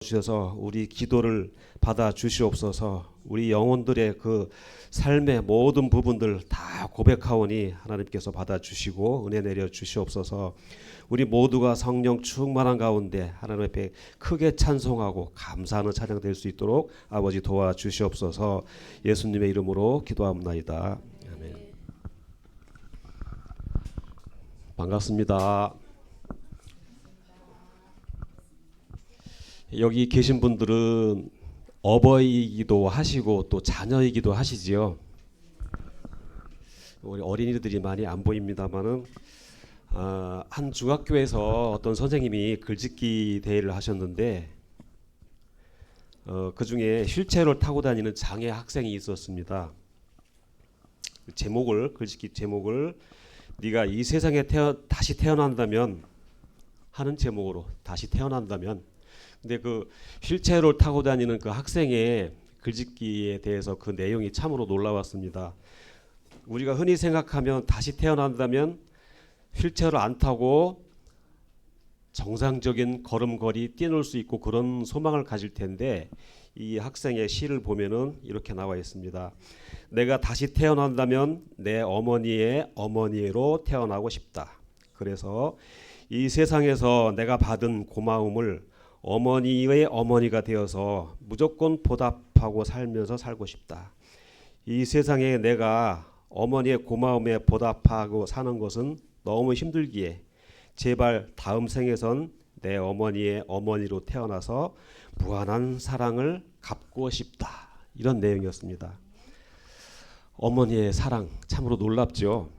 주셔서 우리 기도를 받아 주시옵소서. 우리 영혼들의 그 삶의 모든 부분들 다 고백하오니 하나님께서 받아 주시고 은혜 내려 주시옵소서. 우리 모두가 성령 충만한 가운데 하나님 앞에 크게 찬송하고 감사하는 찬양 될 수 있도록 아버지 도와 주시옵소서. 예수님의 이름으로 기도합나이다. 아멘. 반갑습니다. 여기 계신 분들은 어버이이기도 하시고 또 자녀이기도 하시지요. 우리 어린이들이 많이 안 보입니다만은 한 중학교에서 어떤 선생님이 글짓기 대회를 하셨는데 그 중에 휠체어를 타고 다니는 장애 학생이 있었습니다. 글짓기 제목을 네가 이 세상에 다시 태어난다면 하는 제목으로 다시 태어난다면. 근데 그 휠체어를 타고 다니는 그 학생의 글짓기에 대해서 그 내용이 참으로 놀라웠습니다. 우리가 흔히 생각하면 다시 태어난다면 휠체어를 안 타고 정상적인 걸음걸이 뛰놀 수 있고 그런 소망을 가질 텐데 이 학생의 시를 보면은 이렇게 나와 있습니다. 내가 다시 태어난다면 내 어머니의 어머니로 태어나고 싶다. 그래서 이 세상에서 내가 받은 고마움을 어머니의 어머니가 되어서 무조건 보답하고 살면서 살고 싶다. 이 세상에 내가 어머니의 고마움에 보답하고 사는 것은 너무 힘들기에 제발 다음 생에선 내 어머니의 어머니로 태어나서 무한한 사랑을 갚고 싶다. 이런 내용이었습니다. 어머니의 사랑 참으로 놀랍죠.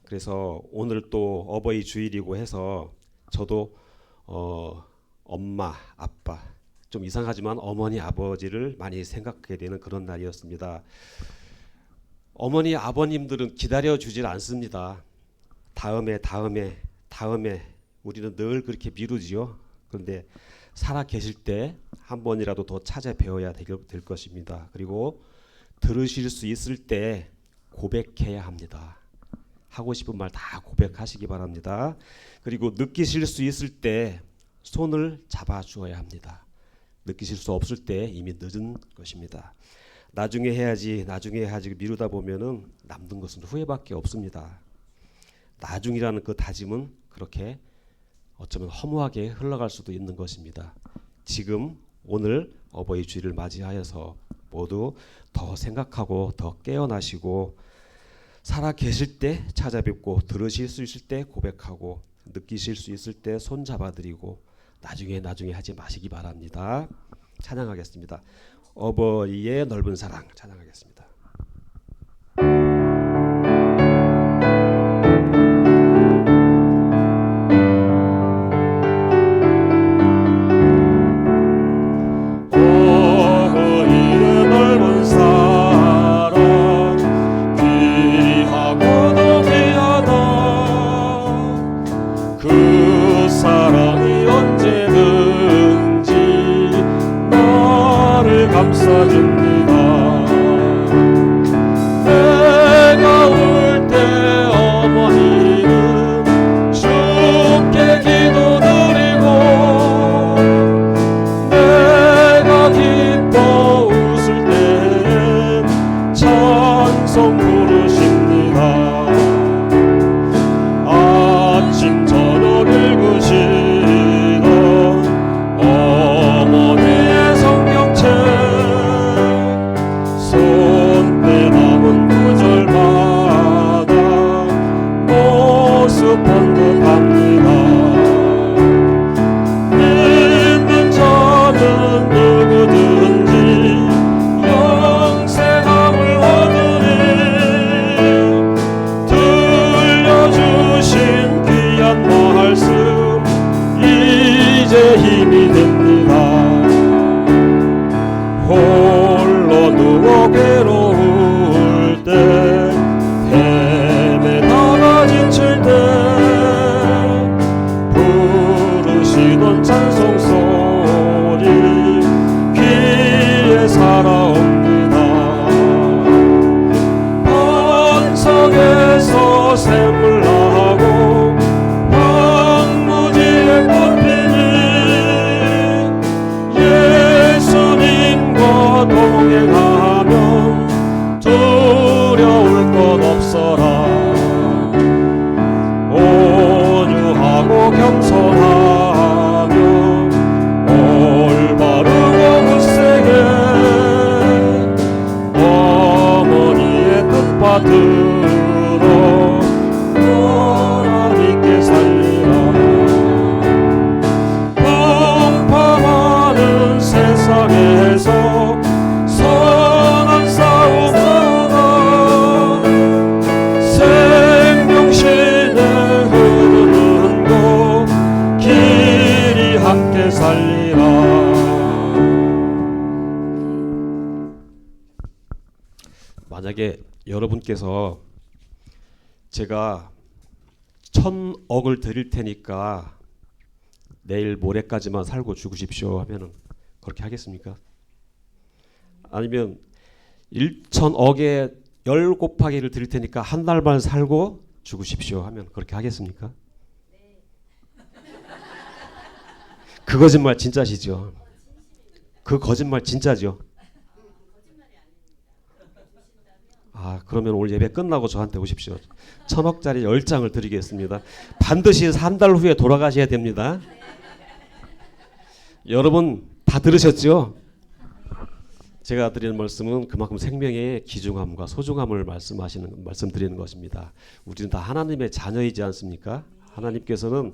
그래서 오늘 또 어버이 주일이고 해서 저도 엄마, 아빠, 좀 이상하지만 어머니, 아버지를 많이 생각하게 되는 그런 날이었습니다. 어머니, 아버님들은 기다려주질 않습니다. 다음에 우리는 늘 그렇게 미루지요. 그런데 살아 계실 때 한 번이라도 더 찾아 배워야 될 것입니다. 그리고 들으실 수 있을 때 고백해야 합니다. 하고 싶은 말 다 고백하시기 바랍니다. 그리고 느끼실 수 있을 때 손을 잡아주어야 합니다. 느끼실 수 없을 때 이미 늦은 것입니다. 나중에 해야지 미루다 보면은 남는 것은 후회밖에 없습니다. 나중이라는 그 다짐은 그렇게 어쩌면 허무하게 흘러갈 수도 있는 것입니다. 지금 오늘 어버이 주일을 맞이하여서 모두 더 생각하고 더 깨어나시고 살아 계실 때 찾아뵙고 들으실 수 있을 때 고백하고 느끼실 수 있을 때 손 잡아드리고 나중에 하지 마시기 바랍니다. 찬양하겠습니다. 어버이의 넓은 사랑 찬양하겠습니다. 감사드립니다. 만약에 여러분께서 제가 1,000억을 드릴 테니까 내일 모레까지만 살고 죽으십시오 하면은 그렇게 하겠습니까? 아니면 1,000억에 10 곱하기 1을 드릴 테니까 한 달만 살고 죽으십시오 하면 그렇게 하겠습니까? 그 거짓말 진짜시죠? 그 거짓말 진짜죠? 아, 그러면 오늘 예배 끝나고 저한테 오십시오. 1,000억짜리 10장을 드리겠습니다. 반드시 한 달 후에 돌아가셔야 됩니다. 여러분 다 들으셨죠? 제가 드리는 말씀은 그만큼 생명의 귀중함과 소중함을 말씀드리는 것입니다. 우리는 다 하나님의 자녀이지 않습니까? 하나님께서는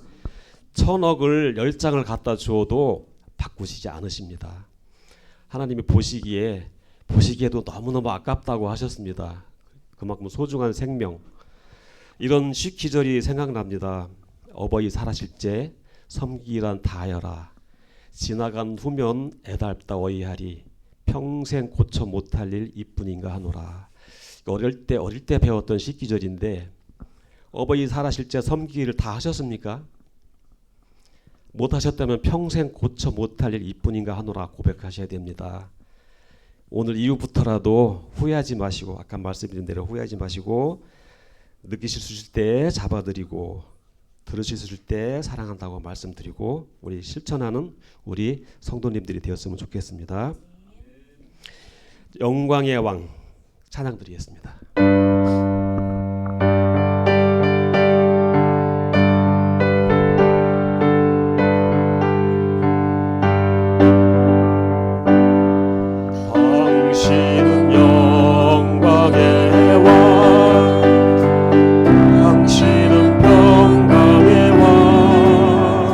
1,000억을 10장을 갖다 주어도 바꾸시지 않으십니다. 하나님이 보시기에도 너무너무 아깝다고 하셨습니다. 그만큼 소중한 생명. 이런 시기절이 생각납니다. 어버이 살아실 때 섬기란 다하여라. 지나간 후면 애달다 어이하리. 평생 고쳐 못할 일 이뿐인가 하노라. 어릴 때 배웠던 시기절인데 어버이 살아실 때 섬기기를 다 하셨습니까? 못 하셨다면 평생 고쳐 못할 일 이뿐인가 하노라 고백하셔야 됩니다. 오늘 이후부터라도 후회하지 마시고, 아까 말씀드린 대로 후회하지 마시고, 느끼실 수 있을 때 잡아드리고 들으실 수 있을 때 사랑한다고 말씀드리고 우리 실천하는 우리 성도님들이 되었으면 좋겠습니다. 영광의 왕 찬양 드리겠습니다. 당신은 영광의 왕, 당신은 평강의 왕,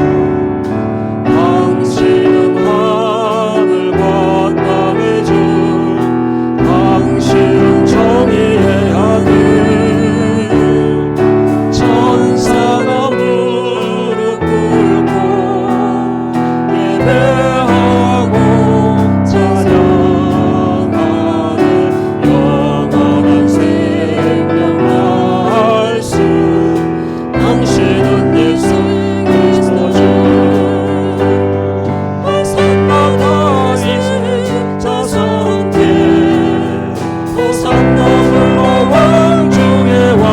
당신은 하늘과 땅의 주, 당신은 정의의 아들. 천사가 무릎 꿇고 예배하고 찬양하는 영원한 생명 말씀. 당신은 예수 그리스도 주. 산마다 이제 자성케 호산나 불러 왕 중의 왕.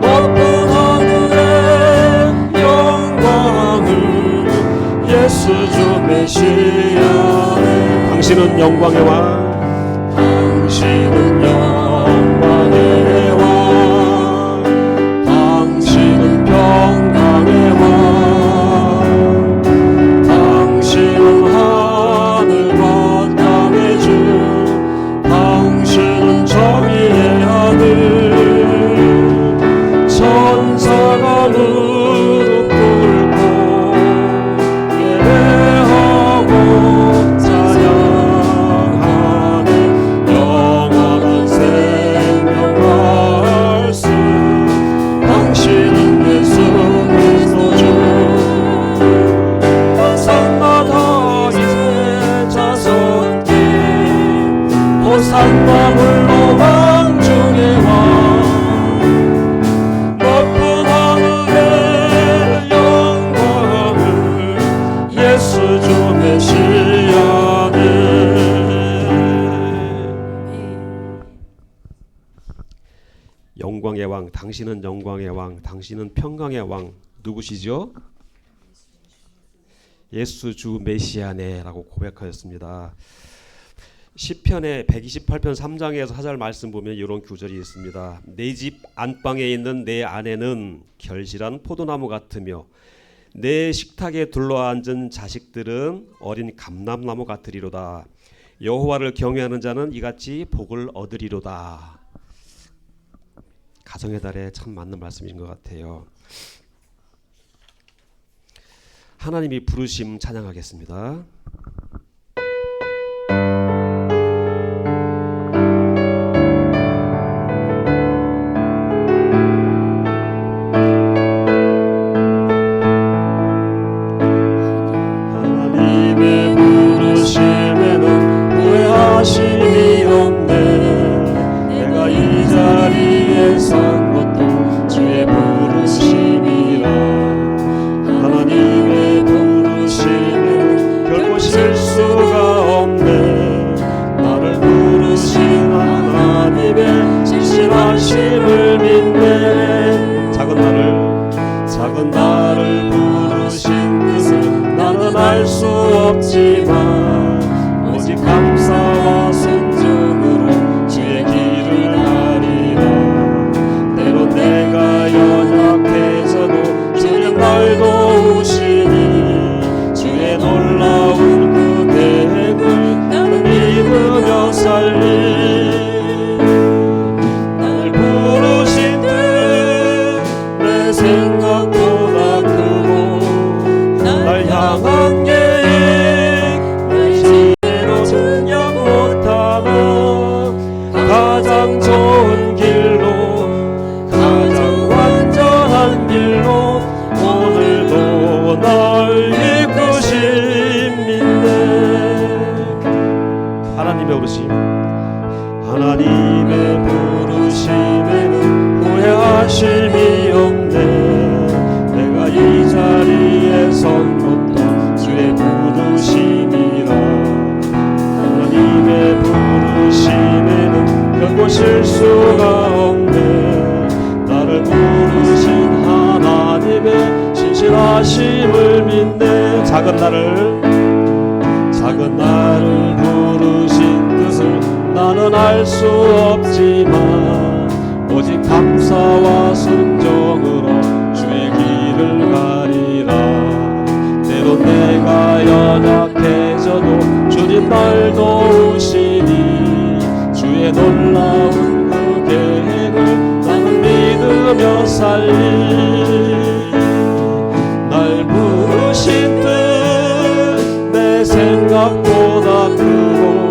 높은 하늘의 영광을 예수 주 메시아. 당신은 영광의 왕, 당신은 영광의 왕, 당신은 평강의 왕, 당신은 하늘과 땅의 주, 당신은 정의의 아들. 천사가 무릎 꿇고 예배하고 찬양하는 영원한 생명 말씀. 당신은 예수 그리스도 주. 산마다 이제 자성케 호산나 불러 왕 중의 왕. 높은 하늘의 영광을 예수 주 메시아네. 영광의 왕, 당신은 영광의 왕, 당신은 평강의 왕. 누구시죠? 예수 주 메시아네라고 고백하였습니다. 시편의 128편 3장에서 하절 말씀 보면 이런 구절이 있습니다. 내 집 안방에 있는 내 아내는 결실한 포도나무 같으며 내 식탁에 둘러앉은 자식들은 어린 감람나무 같으리로다. 여호와를 경외하는 자는 이같이 복을 얻으리로다. 가정의 달에 참 맞는 말씀인 것 같아요. 하나님이 부르심 찬양하겠습니다. 알 수 없지만 오직 감사와 순종으로 주의 길을 가리라. 때론 내가 연약해져도 주님 날 도우시니 주의 놀라운 그 계획을 나는 믿으며 살리. 날 부르신 듯 내 생각보다 크고 날 향한 계획 날 지혜로 증량 못하나 가장 좋은 길로 가장 완전한 길로 오늘도 날 이끄십니다. 하나님의 부르심, 하나님의 부르심에는 후회하심이 없네. 내가 이 자리에 선 것도 주의 부르심이라. 하나님의 부르심에는 결코 실수가 없네. 나를 부르신 하나님의 신실하심을 믿네. 작은 나를 부르신 뜻을 나는 알 수 없지만 오직 감사와 순종으로 주의 길을 가리라. 때론 내가 연약해져도 주님 날 도우시니 주의 놀라운 그 계획을 나는 믿으며 살리. 날 부르신 뜻 내 생각보다 크고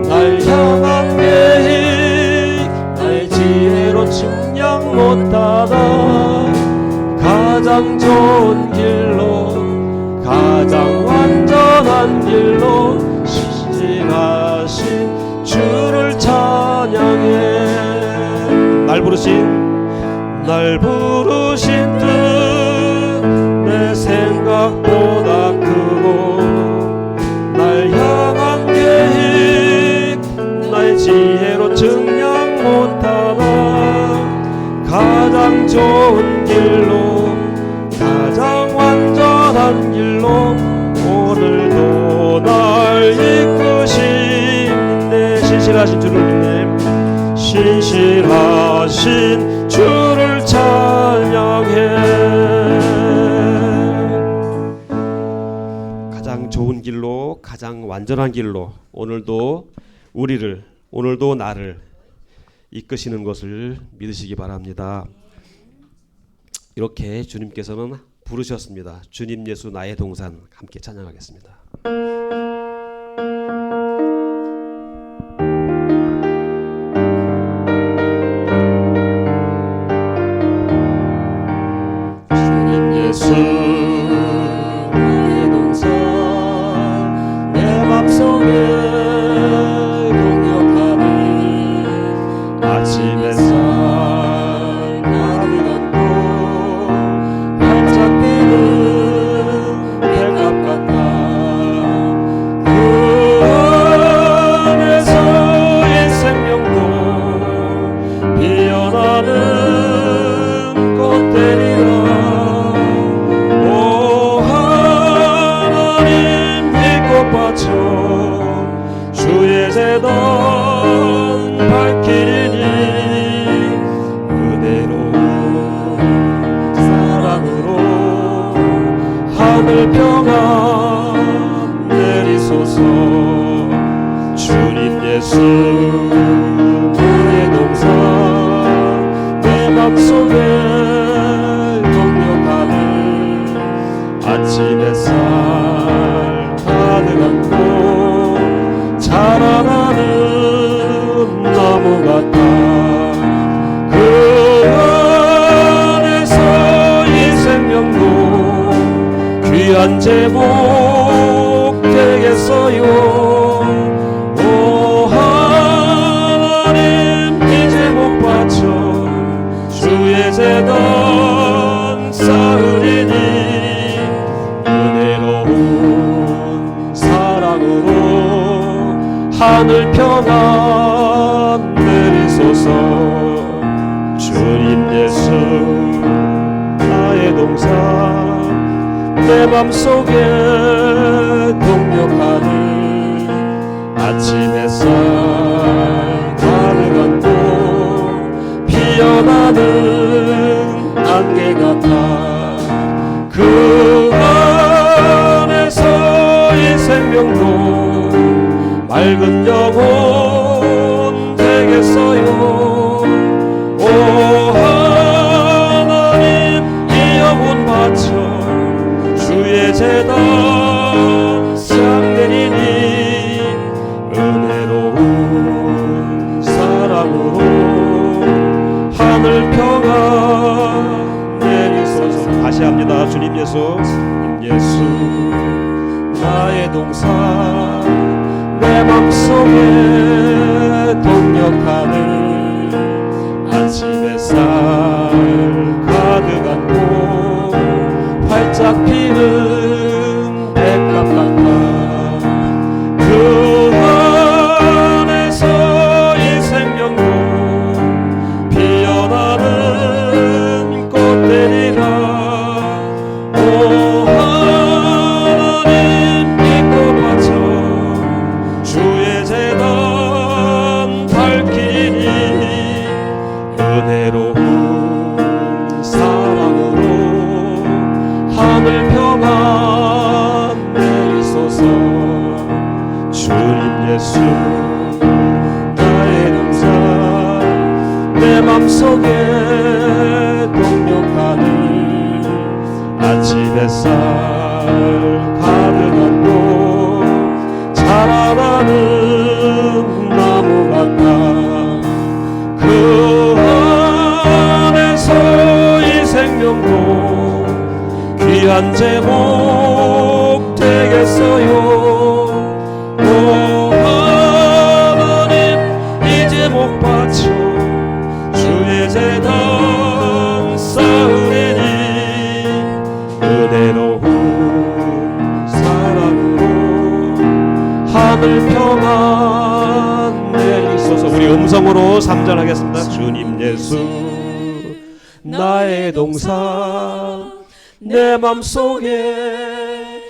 날 향한 계획 나의 지혜로 측량 못하다 가장 좋은 길로 가장 완전한 길로 신실하신 주를 찬양해. 날 부르신 뜻 내 생각보다 크고 날 향한 계획 나의 지혜로 증량 못하나 가장 좋은 길로 가장 완전한 길로 오늘도 날 이끄시네. 신실하신 주를 믿네. 신실하신 주를 찬양해. 가장 좋은 길로, 가장 완전한 길로 오늘도 나를 이끄시는 것을 믿으시기 바랍니다. 이렇게 주님께서는 부르셨습니다. 주님 예수 나의 동산, 함께 찬양하겠습니다. 주님 예수 나의 동산 내 맘속에 동역하니 아침 햇살 가득 안고 활짝 피는 백합 같다. 그 안에서의 생명도 피어나는 꽃 되리라. 오 하나님 이 꽃밭을 주의 재단 밝히니 은혜로운 사랑으로 하늘 평안 내리소서. 주님 예수 나의 동산 내 맘속에 동역하는 아침 햇살 가득 안고 자라나는 나무 같다. 그 안에서 이 생명도 귀한 제목 되겠어요. 오 하나님 이 제목 바쳐 주의 재단 쌓으리니 은혜로운 사랑으로 하늘 평안 내리소서. 주님 예수 나의 동산 내 내 맘속에 동력하는 아침 햇살 가득한 꽃 피어나는 안개 같아 그 안에서 이 생명도 맑은 영혼 되겠어요. 오 하나님 이 영혼 바쳐 주의 제단 쌍내리니 은혜로운 사랑으로 하늘 평안 내리소서. 다시 합니다. 주님 예수, 예수 나의 동산 내 맘속에 동력하는 아침 햇살 가득한 꽃 활짝 피는 백합 같아 그 안에서 이 생명도 피어나는 꽃들이라 오 하나님 이꽃 바쳐 주의 제단 밝히니 은혜로운 사랑으로 하늘 평안 내리소서. 주님 예수 나의 동산 내 맘속에 동력하는 아침 햇살 가득한 곳 자라나는 나무 같아 그 안에서 이 생명도 귀한 제목 되겠어요. 오 하나님 이 제목 바쳐 주의 제단 쌓으리니 은혜로운 사랑으로 하늘 평안 내리소서. 우리 음성으로 3절 하겠습니다. 주님 예수 나의 동산 내 맘속에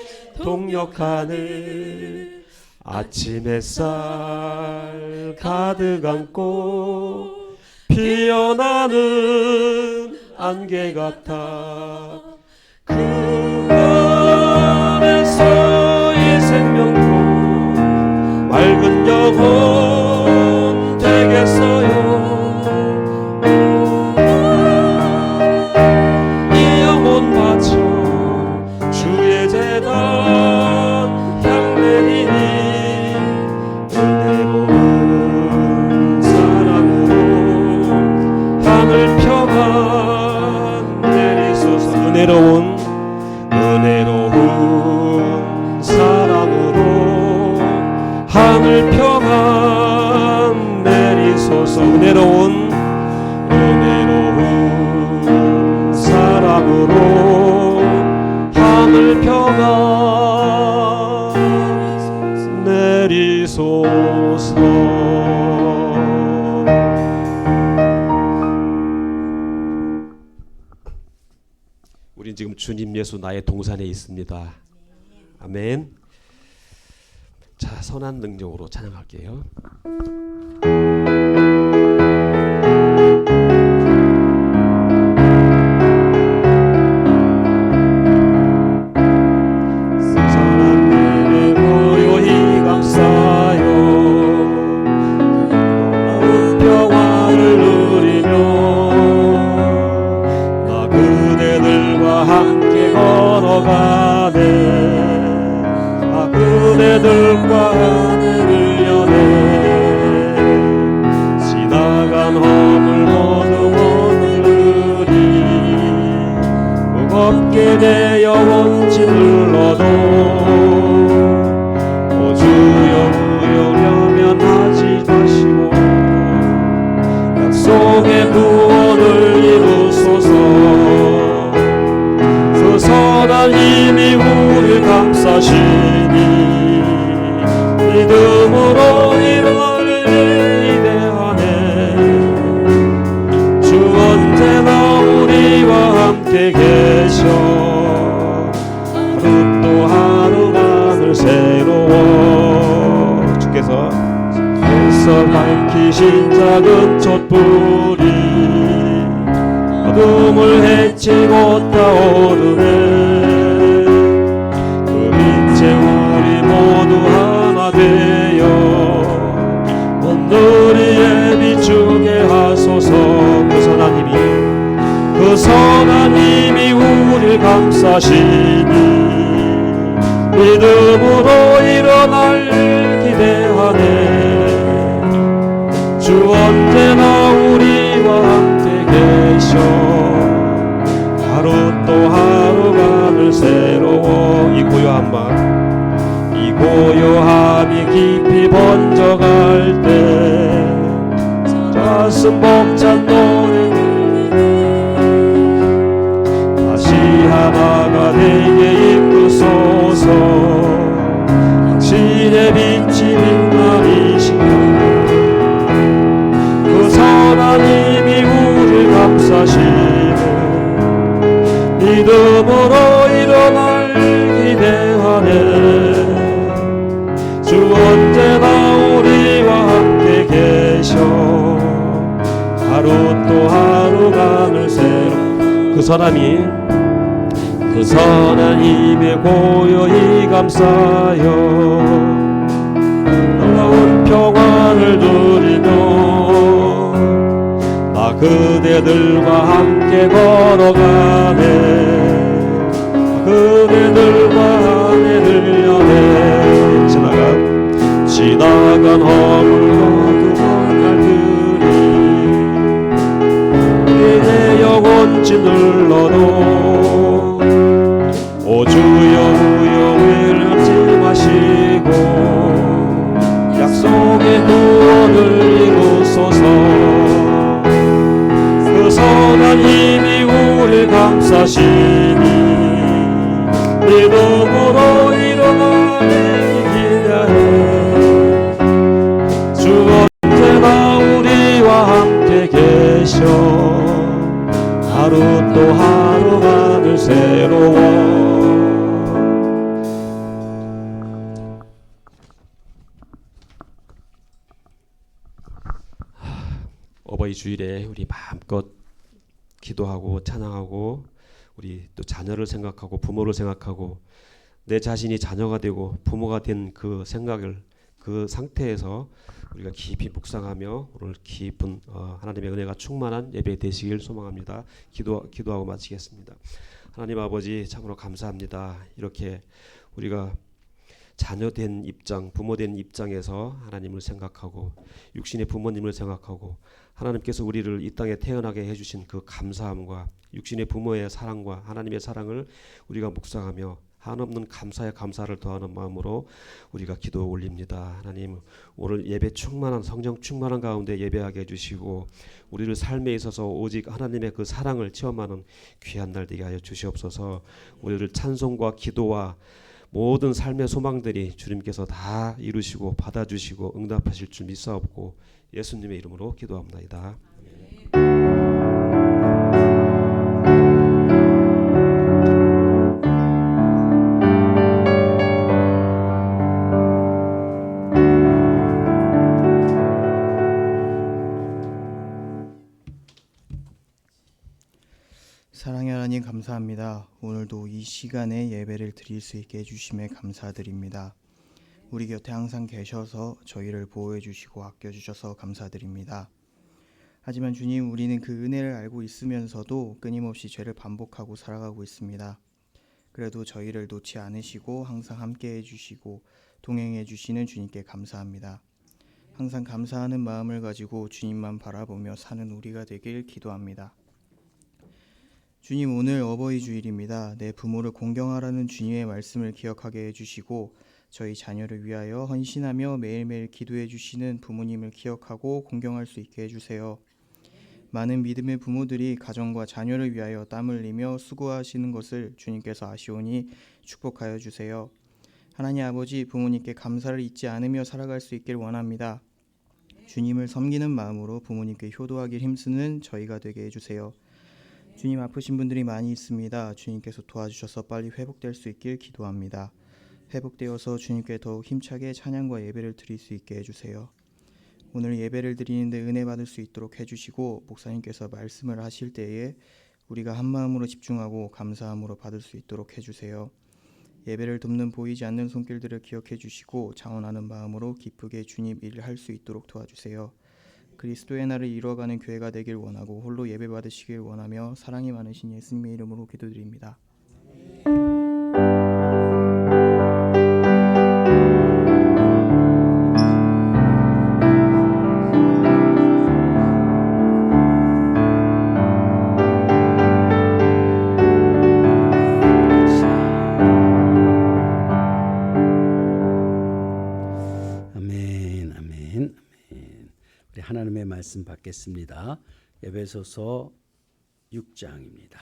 동력하는 아침 햇살 가득한 꽃 피어나는 안개 같아 그 안에서 이 생명도 맑은 영혼 되겠어요. 이 영혼 바쳐 주의 제단 향 내리니 은혜로운 사랑으로 하늘 평안 내리소서. 은혜로운 사랑으로 하늘 평안 내리소서. 은혜로운 사랑으로 하늘 평안 내리소서. 우린 지금 주님 예수 나의 동산에 있습니다. 아멘. 자, 선한 능력으로 찬양할게요. 그대들과 하늘을 여네 지나간 허물 모두 오늘으리 무겁게 내 영혼 짓눌러도 오 주여 구여려면 하지 마시고 약속의 구원을 이루소서. 그 선한 힘이 우리를 감싸시니 믿음으로 일어나를 기대하네. 주 언제나 우리와 함께 계셔 위에서 밝히신 작은 촛불이 어둠을 헤치고 타오르네. 그 빛에 우리 모두 하나 되어 온누리에 비추게 하소서. 그 선한 힘이 우리를 감싸시니 믿음으로 일어날 기대하네. 주 언제나 우리와 함께 계셔. 하루 또 하루가 늘 새로워. 이 고요함이 깊이 번져갈 때 가슴 벅찬 노래 다시 하나가 되게 이끄소서. 당신의 빛이 빛나리시며 그 선한 힘이 우리를 감싸시네. 믿음으로 일어날 기대하네. 주 언제나 우리와 함께 계셔. 하루 또 하루가 늘 새로. 그 선한 힘에 고요히 감싸여 놀라운 평안을 누리며 나 그대들과 함께 걸어가네. 그대들과 안에 들려네. 지나간 허물과 두번갈들이 내 영혼 짓눌러도 오 주여 우여 잃지 마시고 약속의 구원을 이루소서. 그 선한 힘이 우리를 감싸시니 믿음으로 일어나기 기대해. 주 언제나 우리와 함께 계셔. 하루 또 하루가 늘 새로워. 어버이 주일에 우리 마음껏 기도하고 찬양하고 우리 또 자녀를 생각하고 부모를 생각하고 내 자신이 자녀가 되고 부모가 된 그 생각을 그 상태에서 우리가 깊이 묵상하며 오늘 깊은 하나님의 은혜가 충만한 예배 되시길 소망합니다. 기도하고 마치겠습니다. 하나님 아버지 참으로 감사합니다. 이렇게 우리가 자녀된 입장, 부모된 입장에서 하나님을 생각하고 육신의 부모님을 생각하고 하나님께서 우리를 이 땅에 태어나게 해주신 그 감사함과 육신의 부모의 사랑과 하나님의 사랑을 우리가 묵상하며 한없는 감사에 감사를 더하는 마음으로 우리가 기도 올립니다. 하나님 오늘 예배 충만한 성령 충만한 가운데 예배하게 해주시고 우리를 삶에 있어서 오직 하나님의 그 사랑을 체험하는 귀한 날 되게 하여 주시옵소서. 우리를 찬송과 기도와 모든 삶의 소망들이 주님께서 다 이루시고 받아주시고 응답하실 줄 믿사옵고 예수님의 이름으로 기도합니다. 사랑의 하나님 감사합니다. 오늘도 이 시간에 예배를 드릴 수 있게 해주심에 감사드립니다. 우리 곁에 항상 계셔서 저희를 보호해 주시고 아껴 주셔서 감사드립니다. 하지만 주님, 우리는 그 은혜를 알고 있으면서도 끊임없이 죄를 반복하고 살아가고 있습니다. 그래도 저희를 놓지 않으시고 항상 함께 해주시고 동행해 주시는 주님께 감사합니다. 항상 감사하는 마음을 가지고 주님만 바라보며 사는 우리가 되길 기도합니다. 주님, 오늘 어버이 주일입니다. 내 부모를 공경하라는 주님의 말씀을 기억하게 해주시고 저희 자녀를 위하여 헌신하며 매일매일 기도해 주시는 부모님을 기억하고 공경할 수 있게 해주세요. 많은 믿음의 부모들이 가정과 자녀를 위하여 땀 흘리며 수고하시는 것을 주님께서 아시오니 축복하여 주세요. 하나님 아버지, 부모님께 감사를 잊지 않으며 살아갈 수 있길 원합니다. 주님을 섬기는 마음으로 부모님께 효도하길 힘쓰는 저희가 되게 해주세요. 주님, 아프신 분들이 많이 있습니다. 주님께서 도와주셔서 빨리 회복될 수 있길 기도합니다. 회복되어서 주님께 더욱 힘차게 찬양과 예배를 드릴 수 있게 해주세요. 오늘 예배를 드리는데 은혜 받을 수 있도록 해주시고 목사님께서 말씀을 하실 때에 우리가 한 마음으로 집중하고 감사함으로 받을 수 있도록 해주세요. 예배를 돕는 보이지 않는 손길들을 기억해 주시고 자원하는 마음으로 기쁘게 주님 일을 할 수 있도록 도와주세요. 그리스도의 날을 이루어가는 교회가 되길 원하고 홀로 예배 받으시길 원하며 사랑이 많으신 예수님의 이름으로 기도드립니다. 아멘, 아멘, 아멘. 우리 하나님의 말씀 받겠습니다. 에베소서 6장입니다.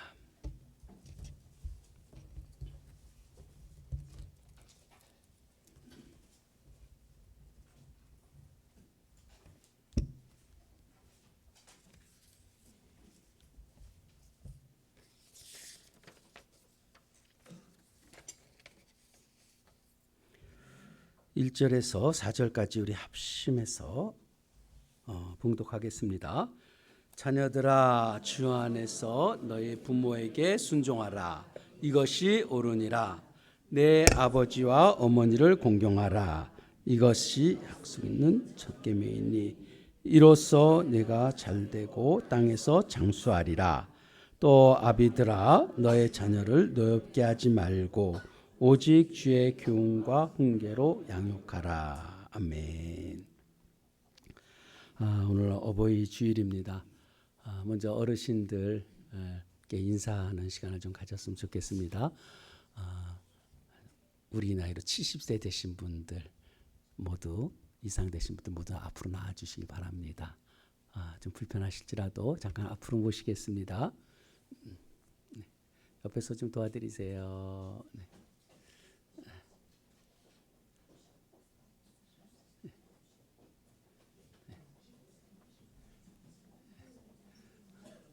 일절에서 4절까지 우리 합심해서 봉독하겠습니다. 자녀들아 주 안에서 너희 부모에게 순종하라. 이것이 옳으니라. 내 아버지와 어머니를 공경하라. 이것이 약속 있는 첫 계명이니 이로써 내가 잘되고 땅에서 장수하리라. 또 아비들아 너의 자녀를 노엽게 하지 말고 오직 주의 교훈과 훈계로 양육하라. 아멘. 오늘 어버이 주일입니다. 먼저 어르신들께 인사하는 시간을 좀 가졌으면 좋겠습니다. 우리 나이로 70세 되신 분들 모두, 이상 되신 분들 모두 앞으로 나와주시기 바랍니다. 좀 불편하실지라도 잠깐 앞으로 모시겠습니다. 네. 옆에서 좀 도와드리세요. 네.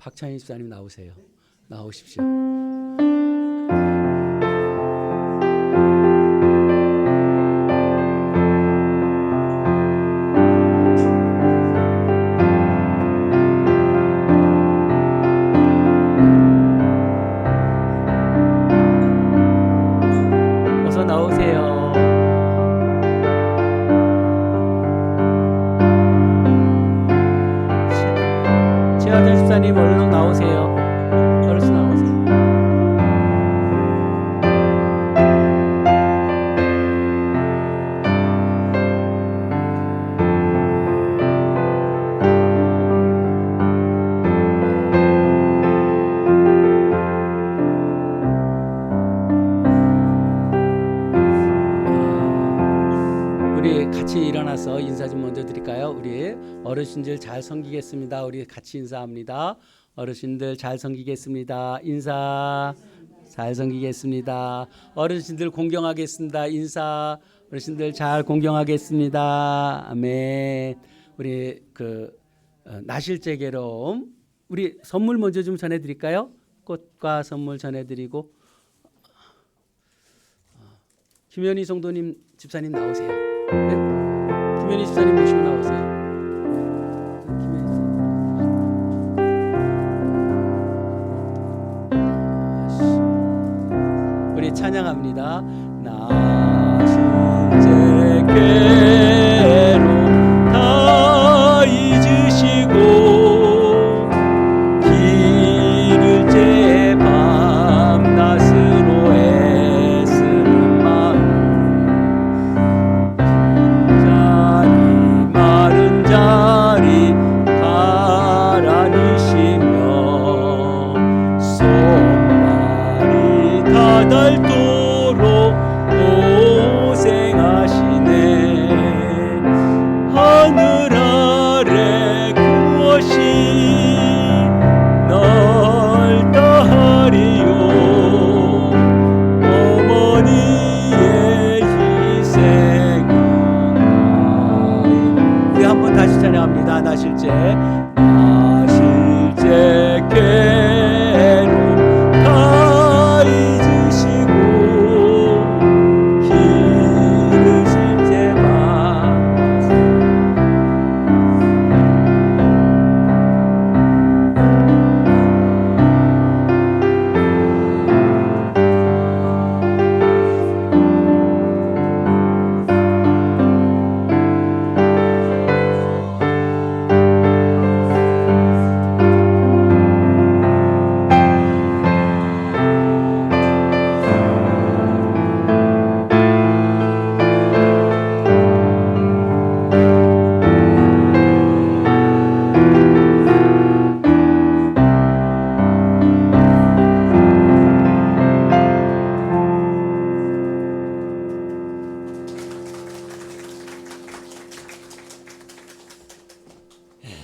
박찬희 집사님 나오세요. 나오십시오. 어서 나오세요. 최하정 집사님 얼른 나오세요. 어르신 나오세요. 우리 같이 일어나서 인사 좀 먼저 드릴까요? 우리 어르신들 잘 섬기겠습니다. 우리 같이 인사합니다. 어르신들 잘 섬기겠습니다. 인사. 잘 섬기겠습니다. 어르신들 공경하겠습니다. 인사. 어르신들 잘 공경하겠습니다. 아멘. 우리 나실제 괴로움 우리 선물 먼저 좀 전해드릴까요? 꽃과 선물 전해드리고 김현희 성도님 집사님 나오세요. 네? 김현희 집사님 모시고 나오세요. 우리 찬양합니다. 나신제 괴로움 다 잊으시고 길을 제 밤낮으로 애쓰는 마음 자리 마른 자리 가라니시며 손발이 닿도록 고생하시네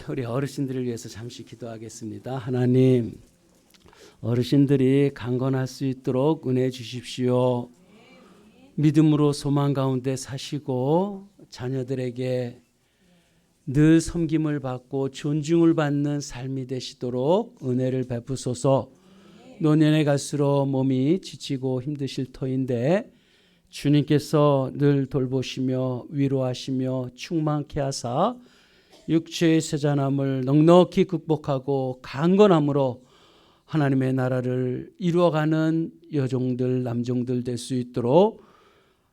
우리 어르신들을 위해서 잠시 기도하겠습니다. 하나님, 어르신들이 강건할 수 있도록 은혜 주십시오. 믿음으로 소망 가운데 사시고 자녀들에게 늘 섬김을 받고 존중을 받는 삶이 되시도록 은혜를 베푸소서. 노년에 갈수록 몸이 지치고 힘드실 터인데 주님께서 늘 돌보시며 위로하시며 충만케 하사 육체의 세잔함을 넉넉히 극복하고 강건함으로 하나님의 나라를 이루어가는 여종들 남종들 될 수 있도록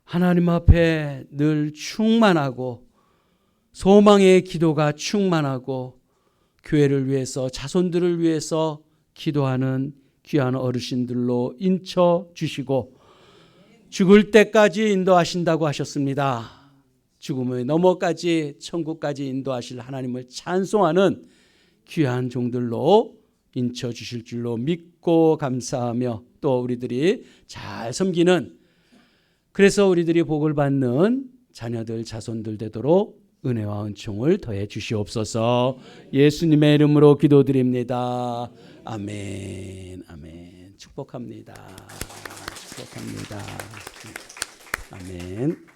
하나님 앞에 늘 충만하고 소망의 기도가 충만하고 교회를 위해서 자손들을 위해서 기도하는 귀한 어르신들로 인쳐 주시고 죽을 때까지 인도하신다고 하셨습니다. 죽음의 너머까지 천국까지 인도하실 하나님을 찬송하는 귀한 종들로 인쳐 주실 줄로 믿고 감사하며 또 우리들이 잘 섬기는 그래서 우리들이 복을 받는 자녀들 자손들 되도록 은혜와 은총을 더해 주시옵소서. 예수님의 이름으로 기도드립니다. 아멘. 아멘. 축복합니다. 축복합니다. 아멘.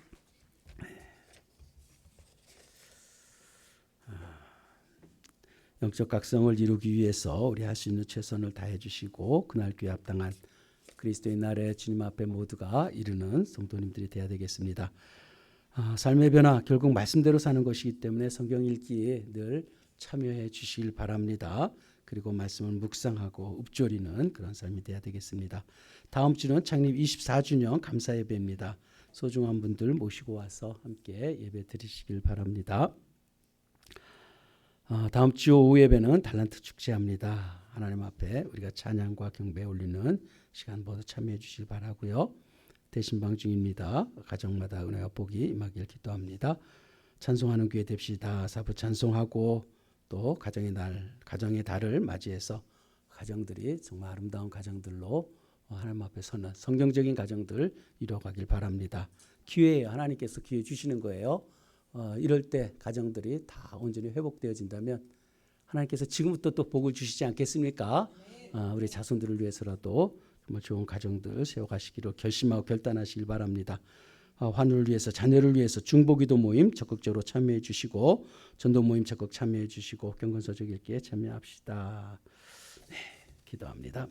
영적 각성을 이루기 위해서 우리 할 수 있는 최선을 다해 주시고 그날 귀에 합당한 그리스도의 날에 주님 앞에 모두가 이르는 성도님들이 되어야 되겠습니다. 삶의 변화 결국 말씀대로 사는 것이기 때문에 성경 읽기에 늘 참여해 주시길 바랍니다. 그리고 말씀을 묵상하고 읊조리는 그런 삶이 되어야 되겠습니다. 다음 주는 창립 24주년 감사 예배입니다. 소중한 분들 모시고 와서 함께 예배 드리시길 바랍니다. 다음 주 오후 예배는 달란트 축제합니다. 하나님 앞에 우리가 찬양과 경배 올리는 시간 모두 참여해 주시기 바라고요. 대신방 중입니다. 가정마다 은혜와 복이 임하길 기도합니다. 찬송하는 교회 됩시다. 사부 찬송하고 또 가정의 날, 가정의 달을 맞이해서 가정들이 정말 아름다운 가정들로 하나님 앞에 서는 성경적인 가정들 이루어가길 바랍니다. 기회예요. 하나님께서 기회 주시는 거예요. 이럴 때 가정들이 다 온전히 회복되어진다면 하나님께서 지금부터 또 복을 주시지 않겠습니까? 우리 자손들을 위해서라도 정말 좋은 가정들 세워가시기로 결심하고 결단하시길 바랍니다. 환우를 위해서 자녀를 위해서 중보기도 모임 적극적으로 참여해 주시고 전도 모임 적극 참여해 주시고 경건서적 읽기에 참여합시다. 네, 기도합니다.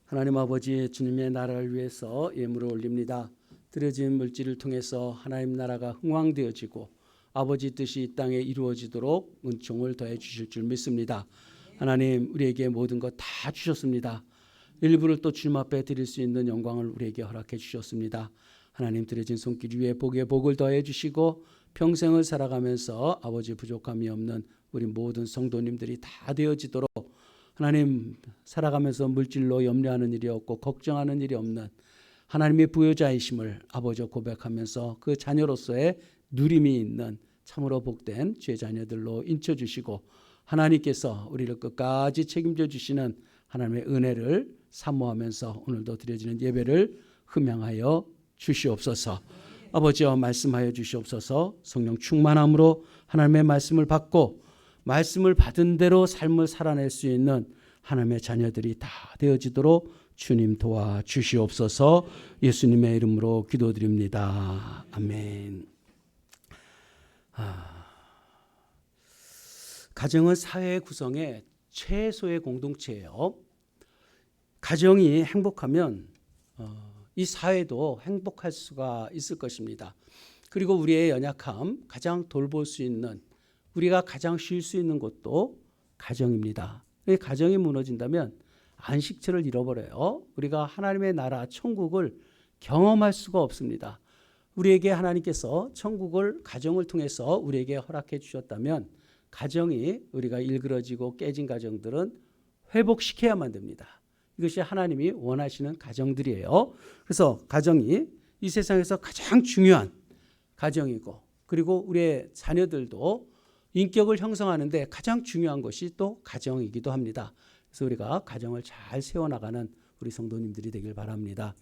하나님 아버지 주님의 나라를 위해서 예물을 올립니다. 드려진 물질을 통해서 하나님 나라가 흥왕되어지고 아버지 뜻이 이 땅에 이루어지도록 은총을 더해 주실 줄 믿습니다. 하나님 우리에게 모든 것 다 주셨습니다. 일부를 또 주님 앞에 드릴 수 있는 영광을 우리에게 허락해 주셨습니다. 하나님 드려진 손길 위에 복에 복을 더해 주시고 평생을 살아가면서 아버지 부족함이 없는 우리 모든 성도님들이 다 되어지도록 하나님 살아가면서 물질로 염려하는 일이 없고 걱정하는 일이 없는 하나님의 부여자이심을 아버지 고백하면서 그 자녀로서의 누림이 있는 참으로 복된 죄 자녀들로 인쳐주시고 하나님께서 우리를 끝까지 책임져 주시는 하나님의 은혜를 사모하면서 오늘도 드려지는 예배를 흠양하여 주시옵소서. 아버지여 말씀하여 주시옵소서. 성령 충만함으로 하나님의 말씀을 받고 말씀을 받은 대로 삶을 살아낼 수 있는 하나님의 자녀들이 다 되어지도록 주님 도와주시옵소서. 예수님의 이름으로 기도드립니다. 아멘. 가정은 사회 구성의 최소의 공동체예요. 가정이 행복하면 이 사회도 행복할 수가 있을 것입니다. 그리고 우리의 연약함 가장 돌볼 수 있는 우리가 가장 쉴 수 있는 곳도 가정입니다. 가정이 무너진다면 안식처를 잃어버려요. 우리가 하나님의 나라 천국을 경험할 수가 없습니다. 우리에게 하나님께서 천국을 가정을 통해서 우리에게 허락해 주셨다면 가정이 우리가 일그러지고 깨진 가정들은 회복시켜야만 됩니다. 이것이 하나님이 원하시는 가정들이에요. 그래서 가정이 이 세상에서 가장 중요한 가정이고 그리고 우리의 자녀들도 인격을 형성하는데 가장 중요한 것이 또 가정이기도 합니다. 그래서 우리가 가정을 잘 세워나가는 우리 성도님들이 되길 바랍니다.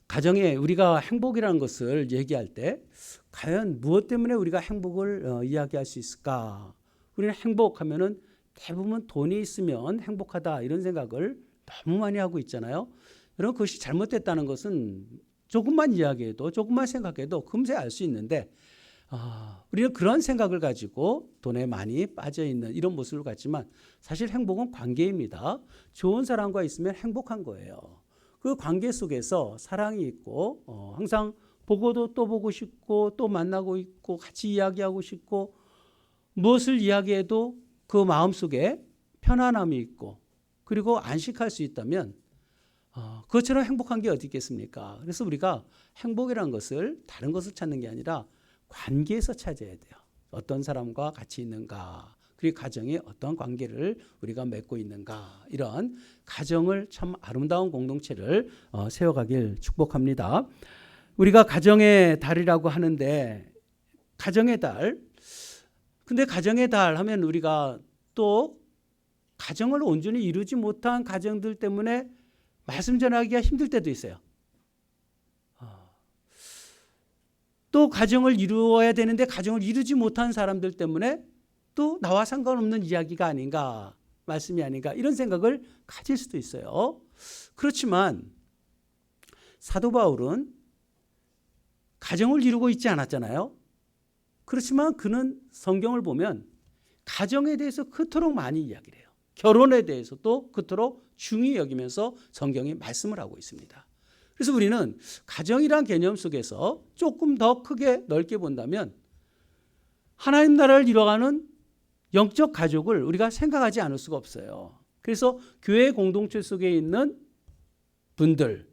가정에 우리가 행복이라는 것을 얘기할 때 과연 무엇 때문에 우리가 행복을 이야기할 수 있을까? 우리는 행복하면은 대부분 돈이 있으면 행복하다 이런 생각을 너무 많이 하고 있잖아요. 여러분 그것이 잘못됐다는 것은 조금만 이야기해도 조금만 생각해도 금세 알 수 있는데 우리는 그런 생각을 가지고 돈에 많이 빠져 있는 이런 모습을 갖지만 사실 행복은 관계입니다. 좋은 사람과 있으면 행복한 거예요. 그 관계 속에서 사랑이 있고 항상 보고도 또 보고 싶고 또 만나고 있고 같이 이야기하고 싶고 무엇을 이야기해도 그 마음속에 편안함이 있고 그리고 안식할 수 있다면 그것처럼 행복한 게 어디 있겠습니까? 그래서 우리가 행복이라는 것을 다른 것을 찾는 게 아니라 관계에서 찾아야 돼요. 어떤 사람과 같이 있는가, 그리고 가정에 어떤 관계를 우리가 맺고 있는가, 이런 가정을 참 아름다운 공동체를 세워가길 축복합니다. 우리가 가정의 달이라고 하는데 가정의 달, 근데 가정의 달 하면 우리가 또 가정을 온전히 이루지 못한 가정들 때문에 말씀 전하기가 힘들 때도 있어요. 또 가정을 이루어야 되는데 가정을 이루지 못한 사람들 때문에 또 나와 상관없는 이야기가 아닌가, 말씀이 아닌가 이런 생각을 가질 수도 있어요. 그렇지만 사도 바울은 가정을 이루고 있지 않았잖아요. 그렇지만 그는 성경을 보면 가정에 대해서 그토록 많이 이야기를 해요. 결혼에 대해서도 그토록 중히 여기면서 성경이 말씀을 하고 있습니다. 그래서 우리는 가정이란 개념 속에서 조금 더 크게 넓게 본다면 하나님 나라를 이뤄가는 영적 가족을 우리가 생각하지 않을 수가 없어요. 그래서 교회 공동체 속에 있는 분들,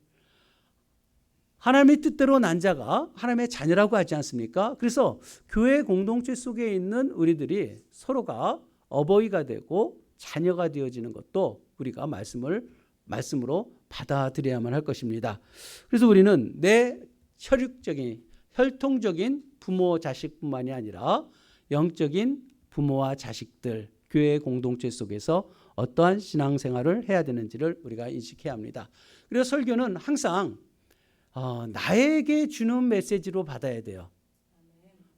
하나님의 뜻대로 난 자가 하나님의 자녀라고 하지 않습니까? 그래서 교회 공동체 속에 있는 우리들이 서로가 어버이가 되고 자녀가 되어지는 것도 우리가 말씀으로 받아들여야만 할 것입니다. 그래서 우리는 내 혈통적인 부모 자식뿐만이 아니라 영적인 부모와 자식들, 교회 공동체 속에서 어떠한 신앙생활을 해야 되는지를 우리가 인식해야 합니다. 그래서 설교는 항상 나에게 주는 메시지로 받아야 돼요.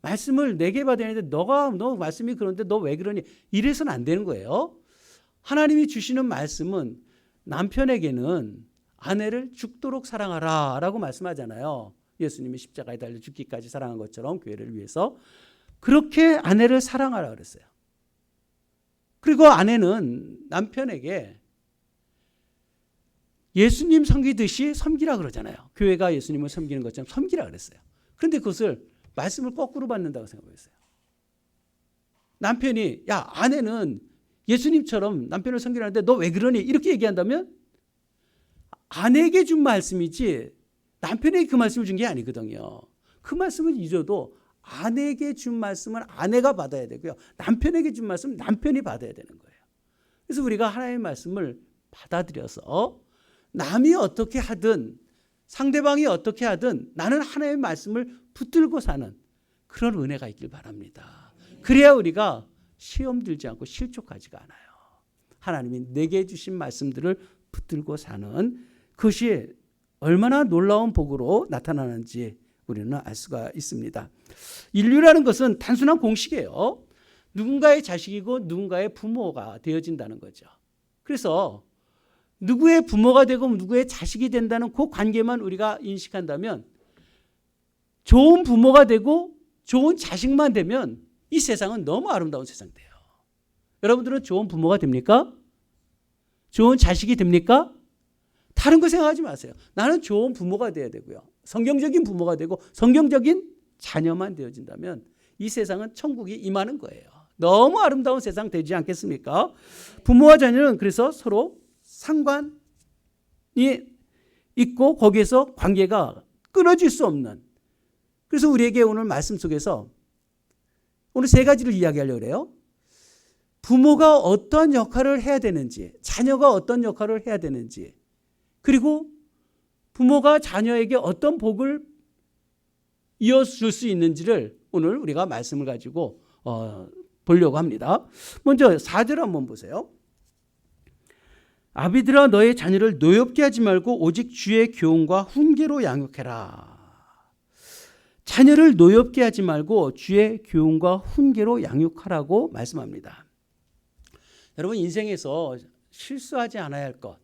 말씀을 내게 받아야 되는데 너 말씀이 그런데 너 왜 그러니? 이래서는 안 되는 거예요. 하나님이 주시는 말씀은 남편에게는 아내를 죽도록 사랑하라 라고 말씀하잖아요. 예수님이 십자가에 달려 죽기까지 사랑한 것처럼 교회를 위해서 그렇게 아내를 사랑하라 그랬어요. 그리고 아내는 남편에게 예수님 섬기듯이 섬기라 그러잖아요. 교회가 예수님을 섬기는 것처럼 섬기라 그랬어요. 그런데 그것을 말씀을 거꾸로 받는다고 생각했어요. 남편이 아내는 예수님처럼 남편을 섬기라는데 너 왜 그러니? 이렇게 얘기한다면 아내에게 준 말씀이지 남편에게 그 말씀을 준 게 아니거든요. 그 말씀을 잊어도 아내에게 준 말씀은 아내가 받아야 되고요. 남편에게 준 말씀은 남편이 받아야 되는 거예요. 그래서 우리가 하나님의 말씀을 받아들여서 남이 어떻게 하든 상대방이 어떻게 하든 나는 하나님의 말씀을 붙들고 사는 그런 은혜가 있길 바랍니다. 그래야 우리가 시험 들지 않고 실족하지가 않아요. 하나님이 내게 주신 말씀들을 붙들고 사는 그것이 얼마나 놀라운 복으로 나타나는지 우리는 알 수가 있습니다. 인류라는 것은 단순한 공식이에요. 누군가의 자식이고 누군가의 부모가 되어진다는 거죠. 그래서 누구의 부모가 되고 누구의 자식이 된다는 그 관계만 우리가 인식한다면 좋은 부모가 되고 좋은 자식만 되면 이 세상은 너무 아름다운 세상 돼요. 여러분들은 좋은 부모가 됩니까? 좋은 자식이 됩니까? 다른 거 생각하지 마세요. 나는 좋은 부모가 돼야 되고요. 성경적인 부모가 되고 성경적인 자녀만 되어진다면 이 세상은 천국이 임하는 거예요. 너무 아름다운 세상 되지 않겠습니까? 부모와 자녀는 그래서 서로 상관이 있고 거기에서 관계가 끊어질 수 없는, 그래서 우리에게 오늘 말씀 속에서 오늘 세 가지를 이야기하려고 해요. 부모가 어떤 역할을 해야 되는지, 자녀가 어떤 역할을 해야 되는지, 그리고 부모가 자녀에게 어떤 복을 이어줄 수 있는지를 오늘 우리가 말씀을 가지고 보려고 합니다. 먼저 4절 한번 보세요. 아비들아 너의 자녀를 노엽게 하지 말고 오직 주의 교훈과 훈계로 양육해라. 자녀를 노엽게 하지 말고 주의 교훈과 훈계로 양육하라고 말씀합니다. 여러분 인생에서 실수하지 않아야 할 것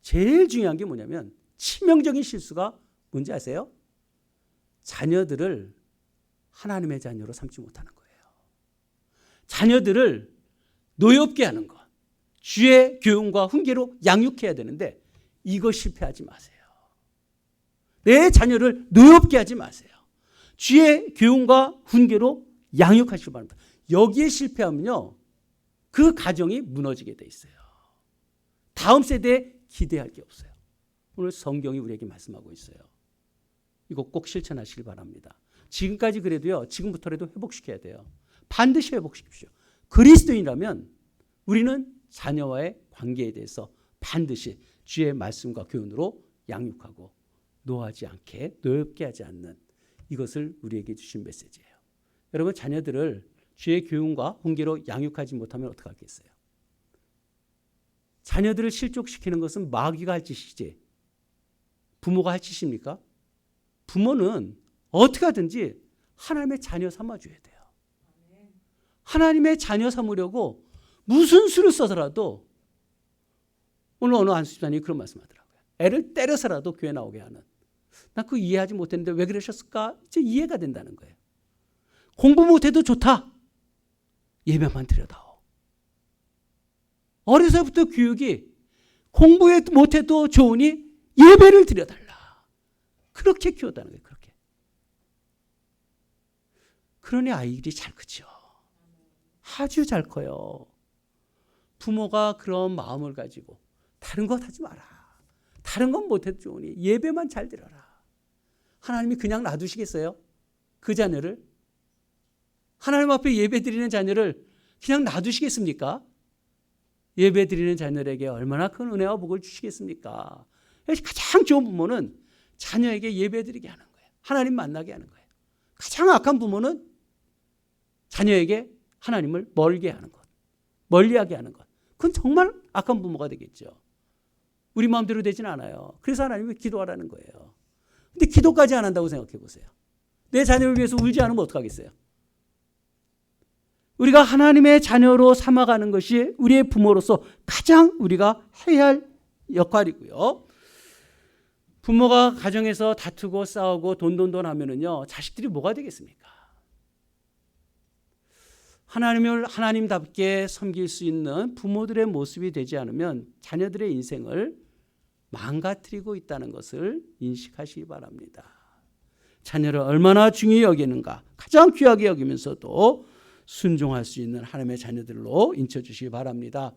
제일 중요한 게 뭐냐면 치명적인 실수가 뭔지 아세요? 자녀들을 하나님의 자녀로 삼지 못하는 거예요. 자녀들을 노엽게 하는 것, 주의 교훈과 훈계로 양육해야 되는데 이거 실패하지 마세요. 내 자녀를 노엽게 하지 마세요. 주의 교훈과 훈계로 양육하시기 바랍니다. 여기에 실패하면요, 그 가정이 무너지게 돼 있어요. 다음 세대에 기대할 게 없어요. 오늘 성경이 우리에게 말씀하고 있어요. 이거 꼭 실천하시길 바랍니다. 지금까지 그래도요, 지금부터라도 회복시켜야 돼요. 반드시 회복시키십시오. 그리스도인이라면 우리는 자녀와의 관계에 대해서 반드시 주의 말씀과 교훈으로 양육하고 노하지 않게, 노엽게 하지 않는 이것을 우리에게 주신 메시지예요. 여러분 자녀들을 주의 교훈과 훈계로 양육하지 못하면 어떡하겠어요? 자녀들을 실족시키는 것은 마귀가 할 짓이지 부모가 할 짓입니까? 부모는 어떻게 하든지 하나님의 자녀 삼아줘야 돼요. 하나님의 자녀 삼으려고 무슨 수를 써서라도, 오늘 어느 한 집사님이 그런 말씀하더라고요. 애를 때려서라도 교회 나오게 하는. 나 그거 이해하지 못했는데 왜 그러셨을까? 이제 이해가 된다는 거예요. 공부 못해도 좋다. 예배만 드려다오. 어려서부터 교육이 공부 못해도 좋으니 예배를 드려달라. 그렇게 키웠다는 거예요. 그렇게. 그러니 아이들이 잘 크죠. 아주 잘 커요. 부모가 그런 마음을 가지고 다른 것 하지 마라. 다른 건 못해도 좋으니 예배만 잘 드려라. 하나님이 그냥 놔두시겠어요? 그 자녀를? 하나님 앞에 예배 드리는 자녀를 그냥 놔두시겠습니까? 예배 드리는 자녀에게 얼마나 큰 은혜와 복을 주시겠습니까? 가장 좋은 부모는 자녀에게 예배 드리게 하는 거예요. 하나님 만나게 하는 거예요. 가장 악한 부모는 자녀에게 하나님을 멀게 하는 것, 멀리하게 하는 것. 그건 정말 악한 부모가 되겠죠. 우리 마음대로 되진 않아요. 그래서 하나님이 기도하라는 거예요. 근데 기도까지 안 한다고 생각해 보세요. 내 자녀를 위해서 울지 않으면 어떡하겠어요? 우리가 하나님의 자녀로 삼아가는 것이 우리의 부모로서 가장 우리가 해야 할 역할이고요. 부모가 가정에서 다투고 싸우고 돈돈돈 하면은요, 자식들이 뭐가 되겠습니까? 하나님을 하나님답게 섬길 수 있는 부모들의 모습이 되지 않으면 자녀들의 인생을 망가뜨리고 있다는 것을 인식하시기 바랍니다. 자녀를 얼마나 중요히 여기는가, 가장 귀하게 여기면서도 순종할 수 있는 하나님의 자녀들로 인쳐주시기 바랍니다.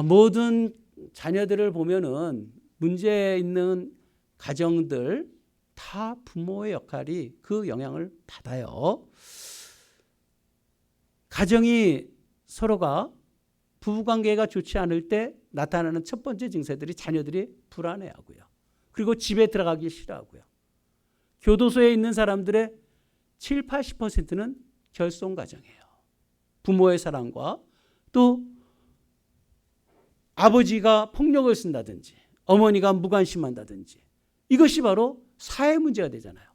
모든 자녀들을 보면은 문제 있는 가정들 다 부모의 역할이 그 영향을 받아요. 가정이 서로가 부부관계가 좋지 않을 때 나타나는 첫 번째 증세들이 자녀들이 불안해하고요. 그리고 집에 들어가기 싫어하고요. 교도소에 있는 사람들의 7, 80%는 결손가정이에요. 부모의 사랑과 또 아버지가 폭력을 쓴다든지 어머니가 무관심한다든지 이것이 바로 사회 문제가 되잖아요.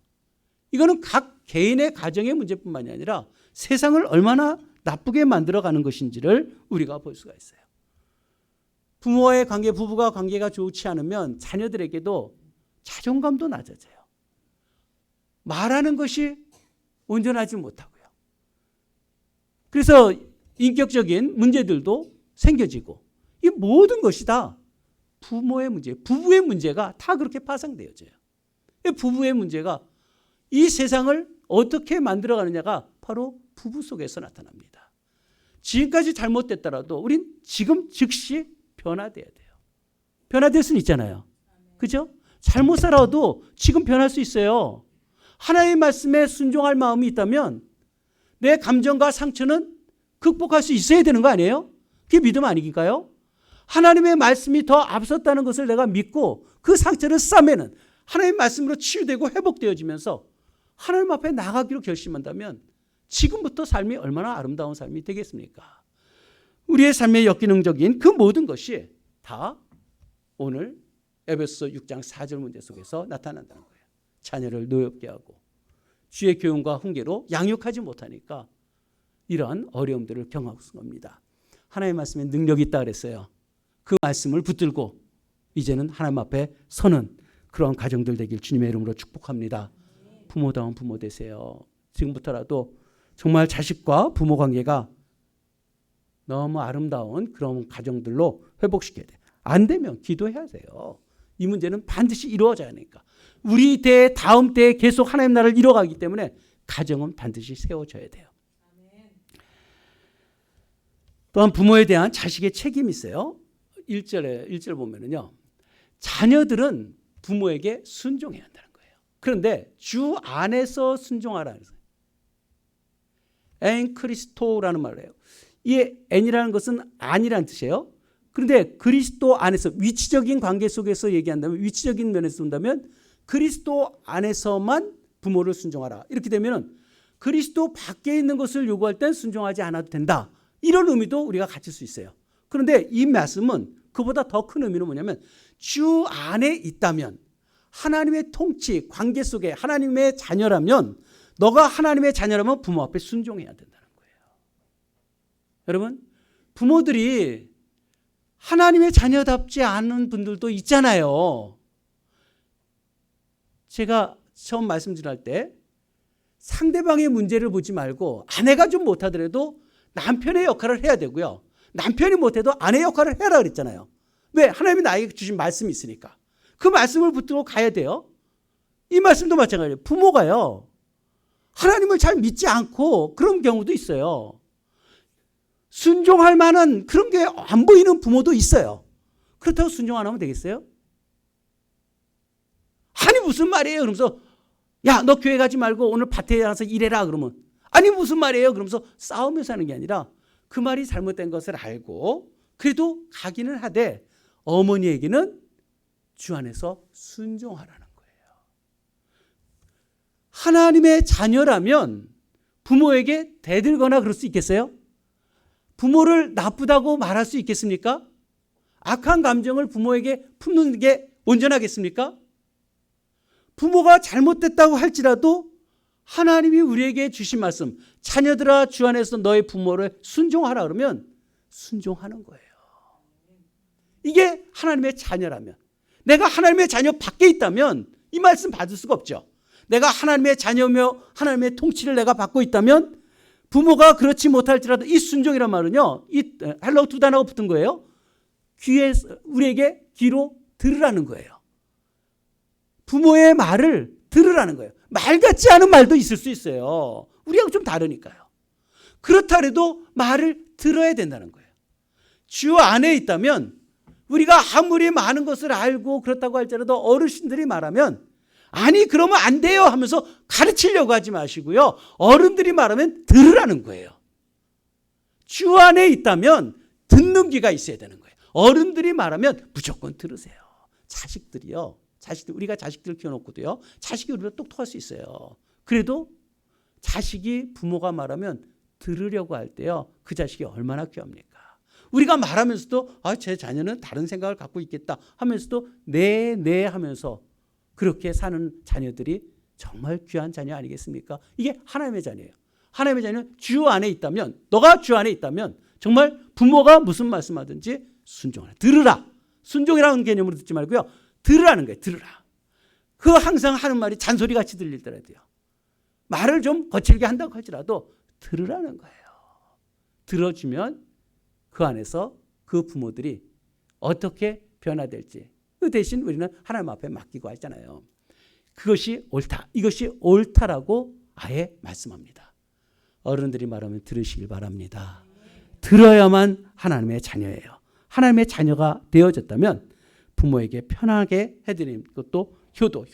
이거는 각 개인의 가정의 문제뿐만이 아니라 세상을 얼마나 나쁘게 만들어가는 것인지를 우리가 볼 수가 있어요. 부모의 관계, 부부가 관계가 좋지 않으면 자녀들에게도 자존감도 낮아져요. 말하는 것이 온전하지 못하고요. 그래서 인격적인 문제들도 생겨지고 이 모든 것이 다 부모의 문제, 부부의 문제가 다 그렇게 파생되어져요. 부부의 문제가 이 세상을 어떻게 만들어가느냐가 바로 부부 속에서 나타납니다. 지금까지 잘못됐더라도 우린 지금 즉시 변화돼야 돼요. 변화될 수는 있잖아요. 그죠? 잘못 살아도 지금 변할 수 있어요. 하나님의 말씀에 순종할 마음이 있다면 내 감정과 상처는 극복할 수 있어야 되는 거 아니에요? 그게 믿음 아니길까요? 하나님의 말씀이 더 앞섰다는 것을 내가 믿고 그 상처를 싸매는 하나님의 말씀으로 치유되고 회복되어지면서 하나님 앞에 나가기로 결심한다면 지금부터 삶이 얼마나 아름다운 삶이 되겠습니까? 우리의 삶의 역기능적인 그 모든 것이 다 오늘 에베소서 6장 4절 문제 속에서 나타난다는 거예요. 자녀를 노엽게 하고 주의 교훈과 훈계로 양육하지 못하니까 이러한 어려움들을 경험하는 겁니다. 하나님의 말씀에 능력이 있다 그랬어요. 그 말씀을 붙들고 이제는 하나님 앞에 서는 그런 가정들 되길 주님의 이름으로 축복합니다. 부모다운 부모 되세요. 지금부터라도 정말 자식과 부모 관계가 너무 아름다운 그런 가정들로 회복시켜야 돼요. 안 되면 기도해야 돼요. 이 문제는 반드시 이루어져야 하니까. 우리 대 다음 때에 계속 하나님 나라를 이뤄가기 때문에 가정은 반드시 세워져야 돼요. 또한 부모에 대한 자식의 책임이 있어요. 1절 보면은요. 자녀들은 부모에게 순종해야 한다는 거예요. 그런데 주 안에서 순종하라는 거예요. 엔 크리스토라는 말을 해요. 이 엔이라는 것은 아니라는 뜻이에요. 그런데 그리스도 안에서 위치적인 관계 속에서 얘기한다면 위치적인 면에서 본다면 그리스도 안에서만 부모를 순종하라. 이렇게 되면 그리스도 밖에 있는 것을 요구할 땐 순종하지 않아도 된다. 이런 의미도 우리가 가질 수 있어요. 그런데 이 말씀은 그보다 더 큰 의미는 뭐냐면 주 안에 있다면 하나님의 통치, 관계 속에 하나님의 자녀라면 너가 하나님의 자녀라면 부모 앞에 순종해야 된다는 거예요. 여러분, 부모들이 하나님의 자녀답지 않은 분들도 있잖아요. 제가 처음 말씀드릴 때 상대방의 문제를 보지 말고 아내가 좀 못하더라도 남편의 역할을 해야 되고요. 남편이 못해도 아내 역할을 해라 그랬잖아요. 왜? 하나님이 나에게 주신 말씀이 있으니까. 그 말씀을 붙들고 가야 돼요. 이 말씀도 마찬가지예요. 부모가요. 하나님을 잘 믿지 않고 그런 경우도 있어요. 순종할 만한 그런 게 안 보이는 부모도 있어요. 그렇다고 순종 안 하면 되겠어요? 아니 무슨 말이에요? 그러면서 야, 너 교회 가지 말고 오늘 밭에 가서 일해라 그러면 아니 무슨 말이에요? 그러면서 싸우면서 하는 게 아니라 그 말이 잘못된 것을 알고 그래도 가기는 하되 어머니에게는 주 안에서 순종하라는 거예요. 하나님의 자녀라면 부모에게 대들거나 그럴 수 있겠어요? 부모를 나쁘다고 말할 수 있겠습니까? 악한 감정을 부모에게 품는 게 온전하겠습니까? 부모가 잘못됐다고 할지라도 하나님이 우리에게 주신 말씀, 자녀들아 주 안에서 너의 부모를 순종하라 그러면 순종하는 거예요. 이게 하나님의 자녀라면, 내가 하나님의 자녀 밖에 있다면 이 말씀 받을 수가 없죠. 내가 하나님의 자녀며 하나님의 통치를 내가 받고 있다면 부모가 그렇지 못할지라도 이 순종이란 말은요, 이 헬로 두 단어가 붙은 거예요. 귀에, 우리에게 귀로 들으라는 거예요. 부모의 말을 들으라는 거예요. 말 같지 않은 말도 있을 수 있어요. 우리하고 좀 다르니까요. 그렇다 해도 말을 들어야 된다는 거예요. 주 안에 있다면 우리가 아무리 많은 것을 알고 그렇다고 할지라도 어르신들이 말하면 아니 그러면 안 돼요 하면서 가르치려고 하지 마시고요. 어른들이 말하면 들으라는 거예요. 주 안에 있다면 듣는 귀가 있어야 되는 거예요. 어른들이 말하면 무조건 들으세요. 자식들이요. 우리가 자식들을 키워놓고도요. 자식이 우리보다 똑똑할 수 있어요. 그래도 자식이 부모가 말하면 들으려고 할 때요. 그 자식이 얼마나 귀합니까? 우리가 말하면서도 제 자녀는 다른 생각을 갖고 있겠다 하면서도 네 하면서 그렇게 사는 자녀들이 정말 귀한 자녀 아니겠습니까? 이게 하나님의 자녀예요. 하나님의 자녀는 주 안에 있다면, 너가 주 안에 있다면 정말 부모가 무슨 말씀하든지 순종하라. 들으라. 순종이라는 개념으로 듣지 말고요. 들으라는 거예요. 들으라. 그 항상 하는 말이 잔소리같이 들리더라도요. 말을 좀 거칠게 한다고 할지라도 들으라는 거예요. 들어주면 그 안에서 그 부모들이 어떻게 변화될지 그 대신 우리는 하나님 앞에 맡기고 하잖아요. 그것이 옳다. 이것이 옳다라고 아예 말씀합니다. 어른들이 말하면 들으시길 바랍니다. 들어야만 하나님의 자녀예요. 하나님의 자녀가 되어졌다면 부모에게 편하게 해드리는 것도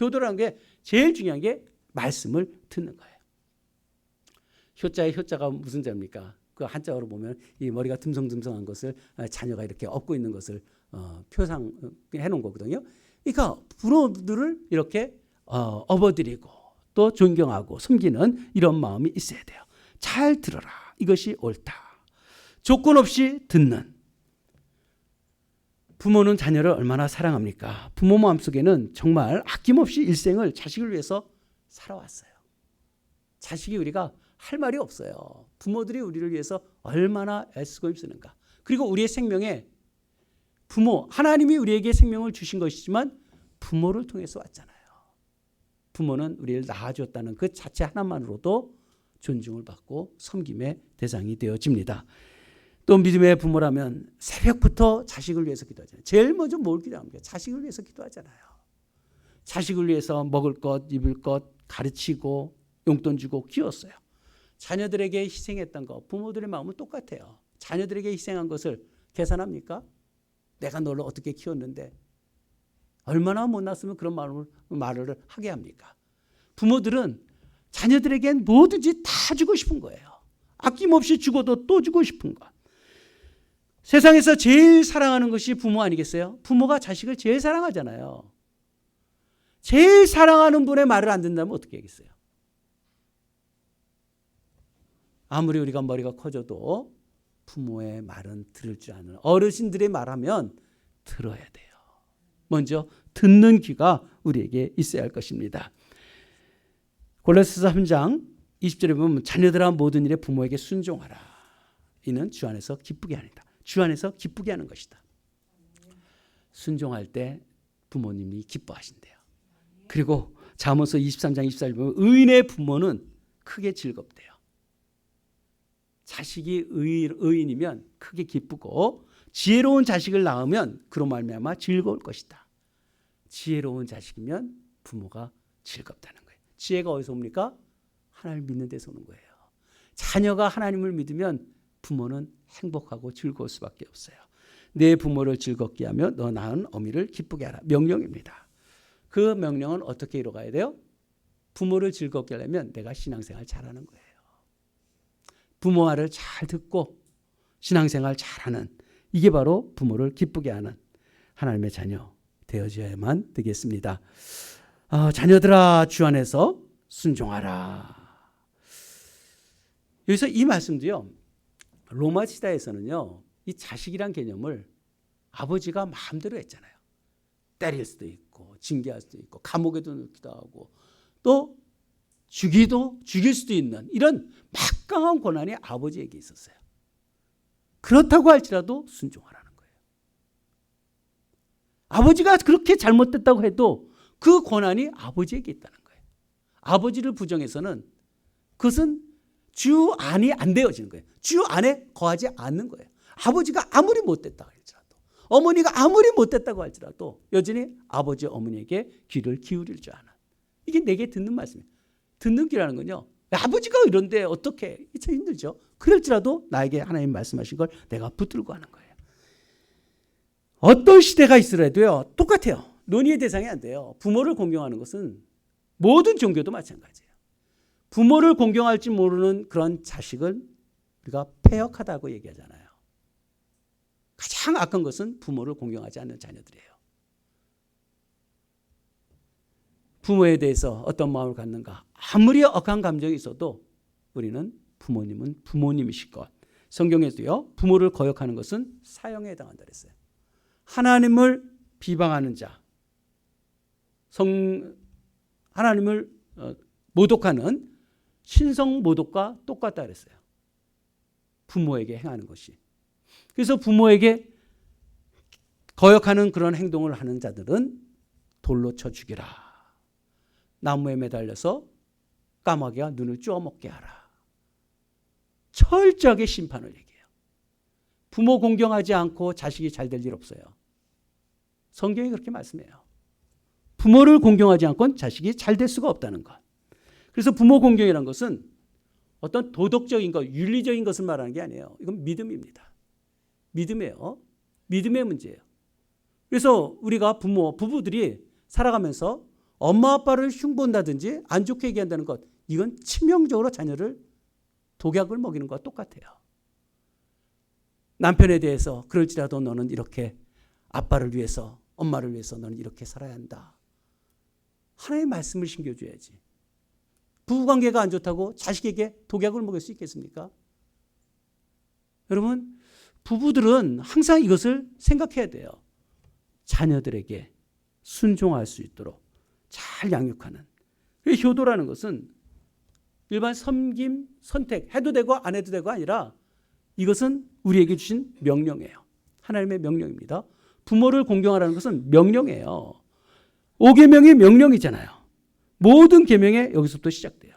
효도라는 게 제일 중요한 게 말씀을 듣는 거예요. 효자의 효자가 무슨 자입니까? 그 한자어로 보면 이 머리가 듬성듬성한 것을 자녀가 이렇게 업고 있는 것을 표상해 놓은 거거든요. 그러니까 부모들을 이렇게 업어드리고 또 존경하고 섬기는 이런 마음이 있어야 돼요. 잘 들어라. 이것이 옳다. 조건 없이 듣는. 부모는 자녀를 얼마나 사랑합니까? 부모 마음속에는 정말 아낌없이 일생을 자식을 위해서 살아왔어요. 자식이 우리가 할 말이 없어요. 부모들이 우리를 위해서 얼마나 애쓰고 힘쓰는가. 그리고 우리의 생명에 부모, 하나님이 우리에게 생명을 주신 것이지만 부모를 통해서 왔잖아요. 부모는 우리를 낳아줬다는 그 자체 하나만으로도 존중을 받고 섬김의 대상이 되어집니다. 또 믿음의 부모라면 새벽부터 자식을 위해서 기도하잖아요. 제일 먼저 뭘 기도합니까? 자식을 위해서 기도하잖아요. 자식을 위해서 먹을 것, 입을 것 가르치고 용돈 주고 키웠어요. 자녀들에게 희생했던 거, 부모들의 마음은 똑같아요. 자녀들에게 희생한 것을 계산합니까? 내가 너를 어떻게 키웠는데 얼마나 못났으면 그런 말을 하게 합니까? 부모들은 자녀들에겐 뭐든지 다 주고 싶은 거예요. 아낌없이 주고도 또 주고 싶은 것. 세상에서 제일 사랑하는 것이 부모 아니겠어요? 부모가 자식을 제일 사랑하잖아요. 제일 사랑하는 분의 말을 안 듣는다면 어떻게 하겠어요? 아무리 우리가 머리가 커져도 부모의 말은 들을 줄 아는 어르신들의 말하면 들어야 돼요. 먼저 듣는 귀가 우리에게 있어야 할 것입니다. 골로새서 3장 20절에 보면 자녀들아 모든 일에 부모에게 순종하라. 이는 주 안에서 기쁘게 하니다. 주 안에서 기쁘게 하는 것이다. 순종할 때 부모님이 기뻐하신대요. 그리고 잠언서 23장 24절 보면 의인의 부모는 크게 즐겁대요. 자식이 의인이면 크게 기쁘고 지혜로운 자식을 낳으면 그로 말미암아 즐거울 것이다. 지혜로운 자식이면 부모가 즐겁다는 거예요. 지혜가 어디서 옵니까? 하나님을 믿는 데서 오는 거예요. 자녀가 하나님을 믿으면 부모는 행복하고 즐거울 수밖에 없어요. 내 부모를 즐겁게 하며 너 낳은 어미를 기쁘게 하라. 명령입니다. 그 명령은 어떻게 이루어가야 돼요? 부모를 즐겁게 하려면 내가 신앙생활 잘하는 거예요. 부모 말을 잘 듣고 신앙생활 잘하는, 이게 바로 부모를 기쁘게 하는 하나님의 자녀 되어져야만 되겠습니다. 자녀들아 주 안에서 순종하라. 여기서 이 말씀도요, 로마 시대에서는요, 이 자식이란 개념을 아버지가 마음대로 했잖아요. 때릴 수도 있고 징계할 수도 있고 감옥에도 넣기도 하고 또 죽일 수도 있는 이런 막강한 권한이 아버지에게 있었어요. 그렇다고 할지라도 순종하라는 거예요. 아버지가 그렇게 잘못됐다고 해도 그 권한이 아버지에게 있다는 거예요. 아버지를 부정해서는 그것은 주 안이 안 되어지는 거예요. 주 안에 거하지 않는 거예요. 아버지가 아무리 못됐다고 할지라도, 어머니가 아무리 못됐다고 할지라도 여전히 아버지 어머니에게 귀를 기울일 줄 아는, 이게 내게 듣는 말씀이에요. 듣는 귀라는 건요, 아버지가 이런데 어떻게, 참 힘들죠. 그럴지라도 나에게 하나님 말씀하신 걸 내가 붙들고 하는 거예요. 어떤 시대가 있으라도요 똑같아요. 논의의 대상이 안 돼요. 부모를 공경하는 것은 모든 종교도 마찬가지예요. 부모를 공경할지 모르는 그런 자식은 우리가 패역하다고 얘기하잖아요. 가장 악한 것은 부모를 공경하지 않는 자녀들이에요. 부모에 대해서 어떤 마음을 갖는가, 아무리 억한 감정이 있어도 우리는 부모님은 부모님이실 것. 성경에도요 부모를 거역하는 것은 사형에 해당한다 그랬어요. 하나님을 비방하는 자, 하나님을 모독하는 신성 모독과 똑같다 그랬어요. 부모에게 행하는 것이. 그래서 부모에게 거역하는 그런 행동을 하는 자들은 돌로 쳐 죽이라. 나무에 매달려서 까마귀가 눈을 쪼아먹게 하라. 철저하게 심판을 얘기해요. 부모 공경하지 않고 자식이 잘 될 일 없어요. 성경이 그렇게 말씀해요. 부모를 공경하지 않고는 자식이 잘 될 수가 없다는 것. 그래서 부모 공경이라는 것은 어떤 도덕적인 것, 윤리적인 것을 말하는 게 아니에요. 이건 믿음입니다. 믿음이에요. 믿음의 문제예요. 그래서 우리가 부부들이 살아가면서 엄마 아빠를 흉본다든지 안 좋게 얘기한다는 것, 이건 치명적으로 자녀를 독약을 먹이는 것과 똑같아요. 남편에 대해서 그럴지라도 너는 이렇게 아빠를 위해서, 엄마를 위해서 너는 이렇게 살아야 한다. 하나님의 말씀을 신겨줘야지. 부부관계가 안 좋다고 자식에게 독약을 먹일 수 있겠습니까? 여러분, 부부들은 항상 이것을 생각해야 돼요. 자녀들에게 순종할 수 있도록 잘 양육하는. 효도라는 것은 일반 섬김, 선택, 해도 되고 안 해도 되고 아니라 이것은 우리에게 주신 명령이에요. 하나님의 명령입니다. 부모를 공경하라는 것은 명령이에요. 5계명이 명령이잖아요. 모든 계명에 여기서부터 시작돼요.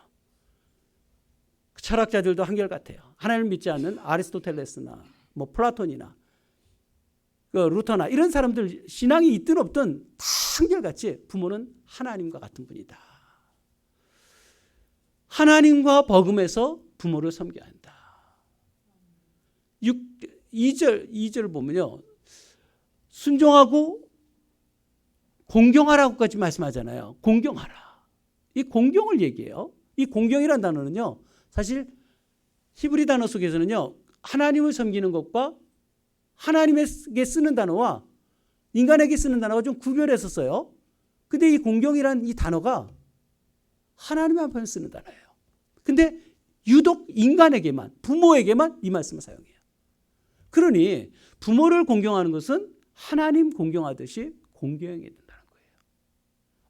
철학자들도 한결같아요. 하나님을 믿지 않는 아리스토텔레스나 뭐 플라톤이나 그 루터나 이런 사람들 신앙이 있든 없든 다 한결같이 부모는 하나님과 같은 분이다. 하나님과 버금해서 부모를 섬겨야 한다. 2절 보면요. 순종하고 공경하라고까지 말씀하잖아요. 공경하라. 이 공경을 얘기해요. 이 공경이라는 단어는요. 사실 히브리 단어 속에서는요. 하나님을 섬기는 것과 하나님에게 쓰는 단어와 인간에게 쓰는 단어가 좀 구별해서 써요. 근데 이 공경이라는 이 단어가 하나님 앞에 쓰는 단어예요. 근데 유독 인간에게만, 부모에게만 이 말씀을 사용해요. 그러니 부모를 공경하는 것은 하나님 공경하듯이 공경해야 된다는 거예요.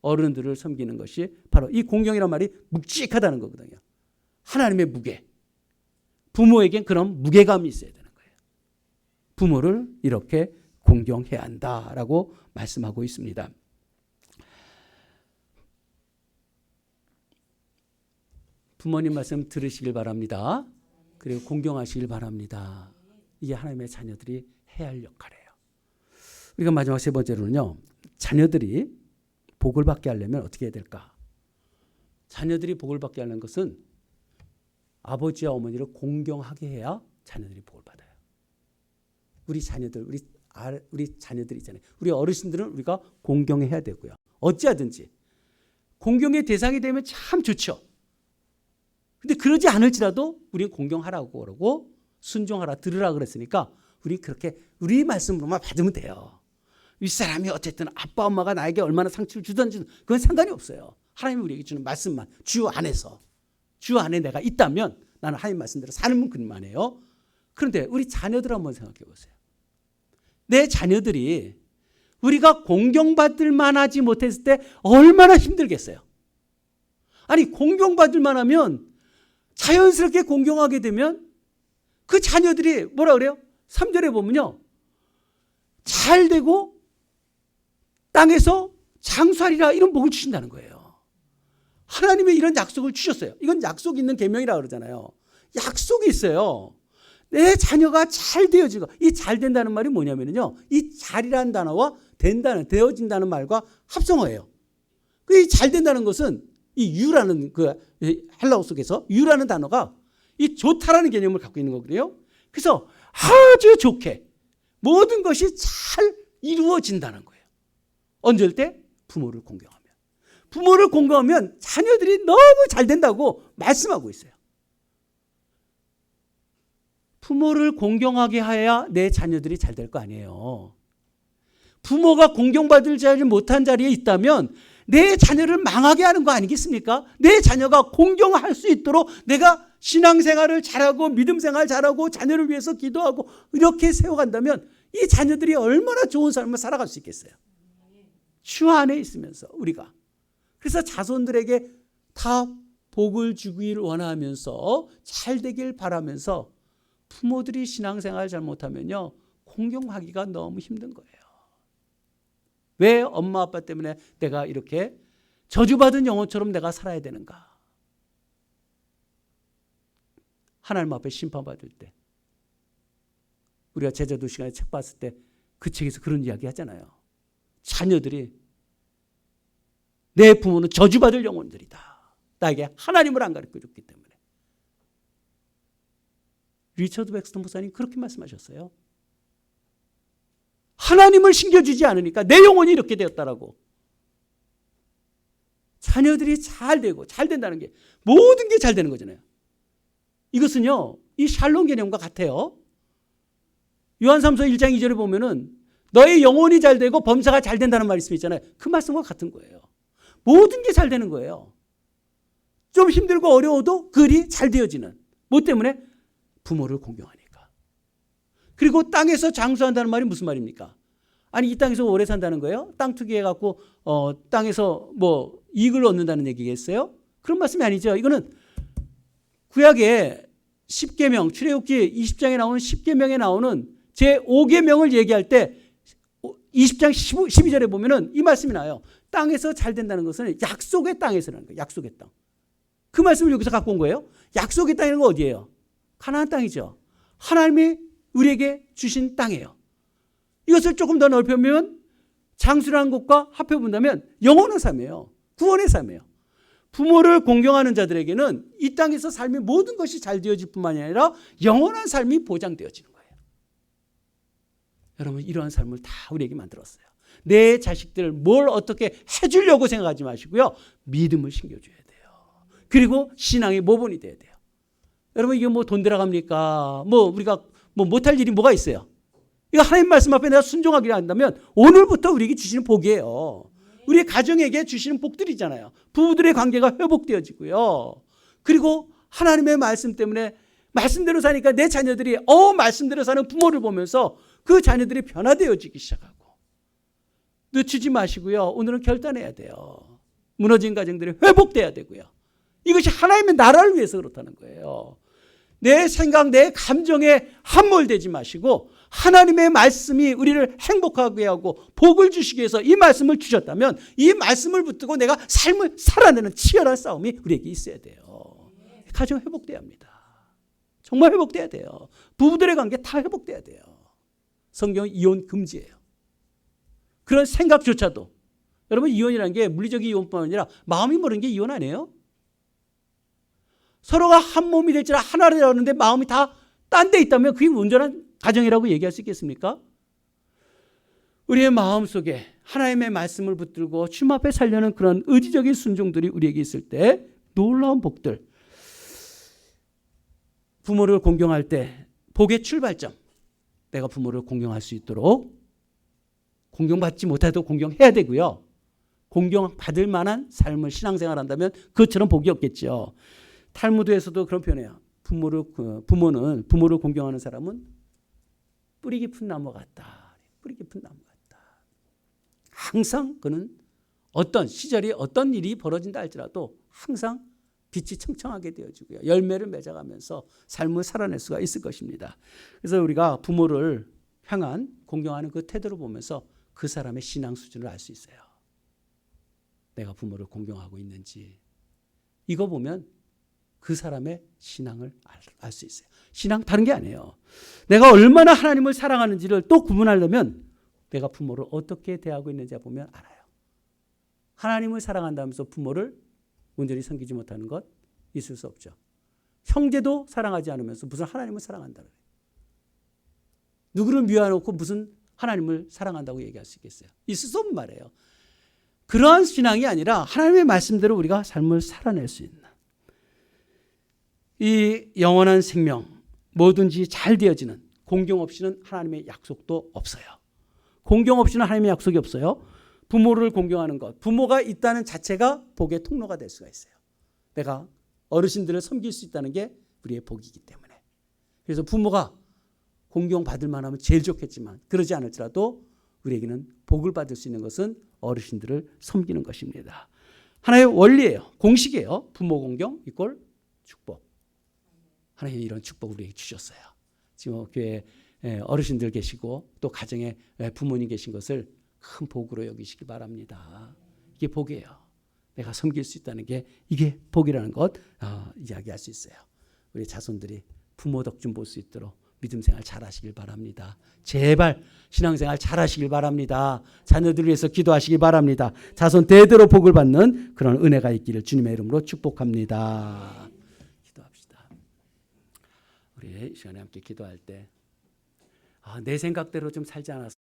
어른들을 섬기는 것이 바로 이 공경이란 말이 묵직하다는 거거든요. 하나님의 무게. 부모에겐 그런 무게감이 있어야 되는 거예요. 부모를 이렇게 공경해야 한다라고 말씀하고 있습니다. 부모님 말씀 들으시길 바랍니다. 그리고 공경하시길 바랍니다. 이게 하나님의 자녀들이 해야 할 역할이에요. 우리가 마지막 세 번째로는요. 자녀들이 복을 받게 하려면 어떻게 해야 될까? 자녀들이 복을 받게 하는 것은 아버지와 어머니를 공경하게 해야 자녀들이 복을 받아요. 우리 자녀들, 우리 자녀들 있잖아요. 우리 어르신들은 우리가 공경해야 되고요. 어찌하든지 공경의 대상이 되면 참 좋죠. 근데 그러지 않을지라도 우리는 공경하라고 그러고 순종하라 들으라 그랬으니까 우리 그렇게 우리 말씀으로만 받으면 돼요. 윗사람이 어쨌든 아빠 엄마가 나에게 얼마나 상처를 주든지 그건 상관이 없어요. 하나님이 우리에게 주는 말씀만 주 안에서 주 안에 내가 있다면 나는 하나님 말씀대로 사는 분만해요. 그런데 우리 자녀들 한번 생각해 보세요. 내 자녀들이 우리가 공경받을 만하지 못했을 때 얼마나 힘들겠어요. 아니 공경받을 만하면 자연스럽게 공경하게 되면 그 자녀들이 뭐라 그래요? 3절에 보면요. 잘 되고 땅에서 장수하리라 이런 복을 주신다는 거예요. 하나님이 이런 약속을 주셨어요. 이건 약속 있는 계명이라 그러잖아요. 약속이 있어요. 내 자녀가 잘 되어지고 이 잘 된다는 말이 뭐냐면요. 이 잘이라는 단어와 된다는 되어진다는 말과 합성어예요. 이 잘 된다는 것은 이 유라는 그 헬라어 속에서 유라는 단어가 이 좋다라는 개념을 갖고 있는 거거든요. 그래서 아주 좋게 모든 것이 잘 이루어진다는 거예요. 언제일 때? 부모를 공경하면. 부모를 공경하면 자녀들이 너무 잘 된다고 말씀하고 있어요. 부모를 공경하게 해야 내 자녀들이 잘 될 거 아니에요. 부모가 공경받을 자리 못한 자리에 있다면 내 자녀를 망하게 하는 거 아니겠습니까? 내 자녀가 공경할 수 있도록 내가 신앙생활을 잘하고 믿음생활 잘하고 자녀를 위해서 기도하고 이렇게 세워간다면 이 자녀들이 얼마나 좋은 삶을 살아갈 수 있겠어요. 주 안에 있으면서 우리가. 그래서 자손들에게 다 복을 주기를 원하면서 잘 되길 바라면서 부모들이 신앙생활을 잘못하면요. 공경하기가 너무 힘든 거예요. 왜 엄마 아빠 때문에 내가 이렇게 저주받은 영혼처럼 내가 살아야 되는가? 하나님 앞에 심판받을 때 우리가 제자도 시간에 책 봤을 때 그 책에서 그런 이야기 하잖아요. 자녀들이 내 부모는 저주받을 영혼들이다. 나에게 하나님을 안 가르쳐줬기 때문에. 리처드 백스턴 목사님 그렇게 말씀하셨어요. 하나님을 신겨주지 않으니까 내 영혼이 이렇게 되었다라고. 자녀들이 잘 되고 잘 된다는 게 모든 게 잘 되는 거잖아요. 이것은요. 이 샬롬 개념과 같아요. 요한삼서 1장 2절에 보면은 너의 영혼이 잘 되고 범사가 잘 된다는 말씀이 있잖아요. 그 말씀과 같은 거예요. 모든 게 잘 되는 거예요. 좀 힘들고 어려워도 그 일이 잘 되어지는. 뭐 때문에? 부모를 공경하니까. 그리고 땅에서 장수한다는 말이 무슨 말입니까? 아니 이 땅에서 오래 산다는 거예요? 땅 투기해갖고 땅에서 뭐 이익을 얻는다는 얘기겠어요? 그런 말씀이 아니죠. 이거는 구약의 10계명, 출애굽기 20장에 나오는 10계명에 나오는 제5계명을 얘기할 때 20장 12절에 보면은 이 말씀이 나와요. 땅에서 잘 된다는 것은 약속의 땅에서라는 거예요. 약속의 땅. 그 말씀을 여기서 갖고 온 거예요. 약속의 땅이라는 건 어디예요? 가나안 땅이죠. 하나님이 우리에게 주신 땅이에요. 이것을 조금 더 넓혀보면 장수라는 것과 합해본다면 영원한 삶이에요. 구원의 삶이에요. 부모를 공경하는 자들에게는 이 땅에서 삶의 모든 것이 잘 되어질 뿐만이 아니라 영원한 삶이 보장되어지는 거예요. 여러분 이러한 삶을 다 우리에게 만들었어요. 내 자식들을 뭘 어떻게 해주려고 생각하지 마시고요. 믿음을 심겨줘야 돼요. 그리고 신앙의 모본이 돼야 돼요. 여러분 이게 뭐 돈 들어갑니까? 뭐 우리가 뭐 못할 일이 뭐가 있어요? 이거 하나님 말씀 앞에 내가 순종하기를 한다면 오늘부터 우리에게 주시는 복이에요. 우리 가정에게 주시는 복들이잖아요. 부부들의 관계가 회복되어지고요. 그리고 하나님의 말씀 때문에 말씀대로 사니까 내 자녀들이 말씀대로 사는 부모를 보면서 그 자녀들이 변화되어지기 시작하고 늦추지 마시고요. 오늘은 결단해야 돼요. 무너진 가정들이 회복돼야 되고요. 이것이 하나님의 나라를 위해서 그렇다는 거예요. 내 생각, 내 감정에 함몰되지 마시고 하나님의 말씀이 우리를 행복하게 하고 복을 주시기 위해서 이 말씀을 주셨다면 이 말씀을 붙들고 내가 삶을 살아내는 치열한 싸움이 우리에게 있어야 돼요. 가정 회복돼야 합니다. 정말 회복돼야 돼요. 부부들의 관계 다 회복돼야 돼요. 성경은 이혼 금지예요. 그런 생각조차도 여러분 이혼이라는 게 물리적인 이혼뿐만 아니라 마음이 모르는 게 이혼 아니에요? 서로가 한 몸이 될지라 하나라는데 마음이 다 딴 데 있다면 그게 온전한 가정이라고 얘기할 수 있겠습니까? 우리의 마음속에 하나님의 말씀을 붙들고 주님 앞에 살려는 그런 의지적인 순종들이 우리에게 있을 때 놀라운 복들. 부모를 공경할 때 복의 출발점. 내가 부모를 공경할 수 있도록 공경받지 못해도 공경해야 되고요. 공경받을 만한 삶을 신앙생활 한다면 그것처럼 복이 없겠죠. 탈무드에서도 그런 표현이에요. 부모를 공경하는 사람은 뿌리 깊은 나무 같다. 뿌리 깊은 나무 같다. 항상 그는 어떤 시절이 어떤 일이 벌어진다 할지라도 항상 빛이 청청하게 되어지고요. 열매를 맺어가면서 삶을 살아낼 수가 있을 것입니다. 그래서 우리가 부모를 향한 공경하는 그 태도를 보면서 그 사람의 신앙 수준을 알 수 있어요. 내가 부모를 공경하고 있는지. 이거 보면 그 사람의 신앙을 알 수 있어요. 신앙 다른 게 아니에요. 내가 얼마나 하나님을 사랑하는지를 또 구분하려면 내가 부모를 어떻게 대하고 있는지 보면 알아요. 하나님을 사랑한다면서 부모를 온전히 섬기지 못하는 것 있을 수 없죠. 형제도 사랑하지 않으면서 무슨 하나님을 사랑한다는 거예요. 누구를 미워해놓고 무슨 하나님을 사랑한다고 얘기할 수 있겠어요? 있을 수 없는 말이에요. 그러한 신앙이 아니라 하나님의 말씀대로 우리가 삶을 살아낼 수 있는 이 영원한 생명, 뭐든지 잘 되어지는 공경 없이는 하나님의 약속도 없어요. 공경 없이는 하나님의 약속이 없어요. 부모를 공경하는 것, 부모가 있다는 자체가 복의 통로가 될 수가 있어요. 내가 어르신들을 섬길 수 있다는 게 우리의 복이기 때문에. 그래서 부모가 공경받을 만하면 제일 좋겠지만 그러지 않을지라도 우리에게는 복을 받을 수 있는 것은 어르신들을 섬기는 것입니다. 하나의 원리예요. 공식이에요. 부모 공경 이꼴 축복. 하나님이 이런 축복을 우리에게 주셨어요. 지금 교회에 어르신들 계시고 또 가정에 부모님 계신 것을 큰 복으로 여기시기 바랍니다. 이게 복이에요. 내가 섬길 수 있다는 게 이게 복이라는 것 이야기할 수 있어요. 우리 자손들이 부모 덕 좀 볼 수 있도록 믿음 생활 잘 하시길 바랍니다. 제발 신앙생활 잘 하시길 바랍니다. 자녀들을 위해서 기도하시길 바랍니다. 자손 대대로 복을 받는 그런 은혜가 있기를 주님의 이름으로 축복합니다. 기도합시다. 우리 이 시간에 함께 기도할 때 내 생각대로 좀 살지 않았어.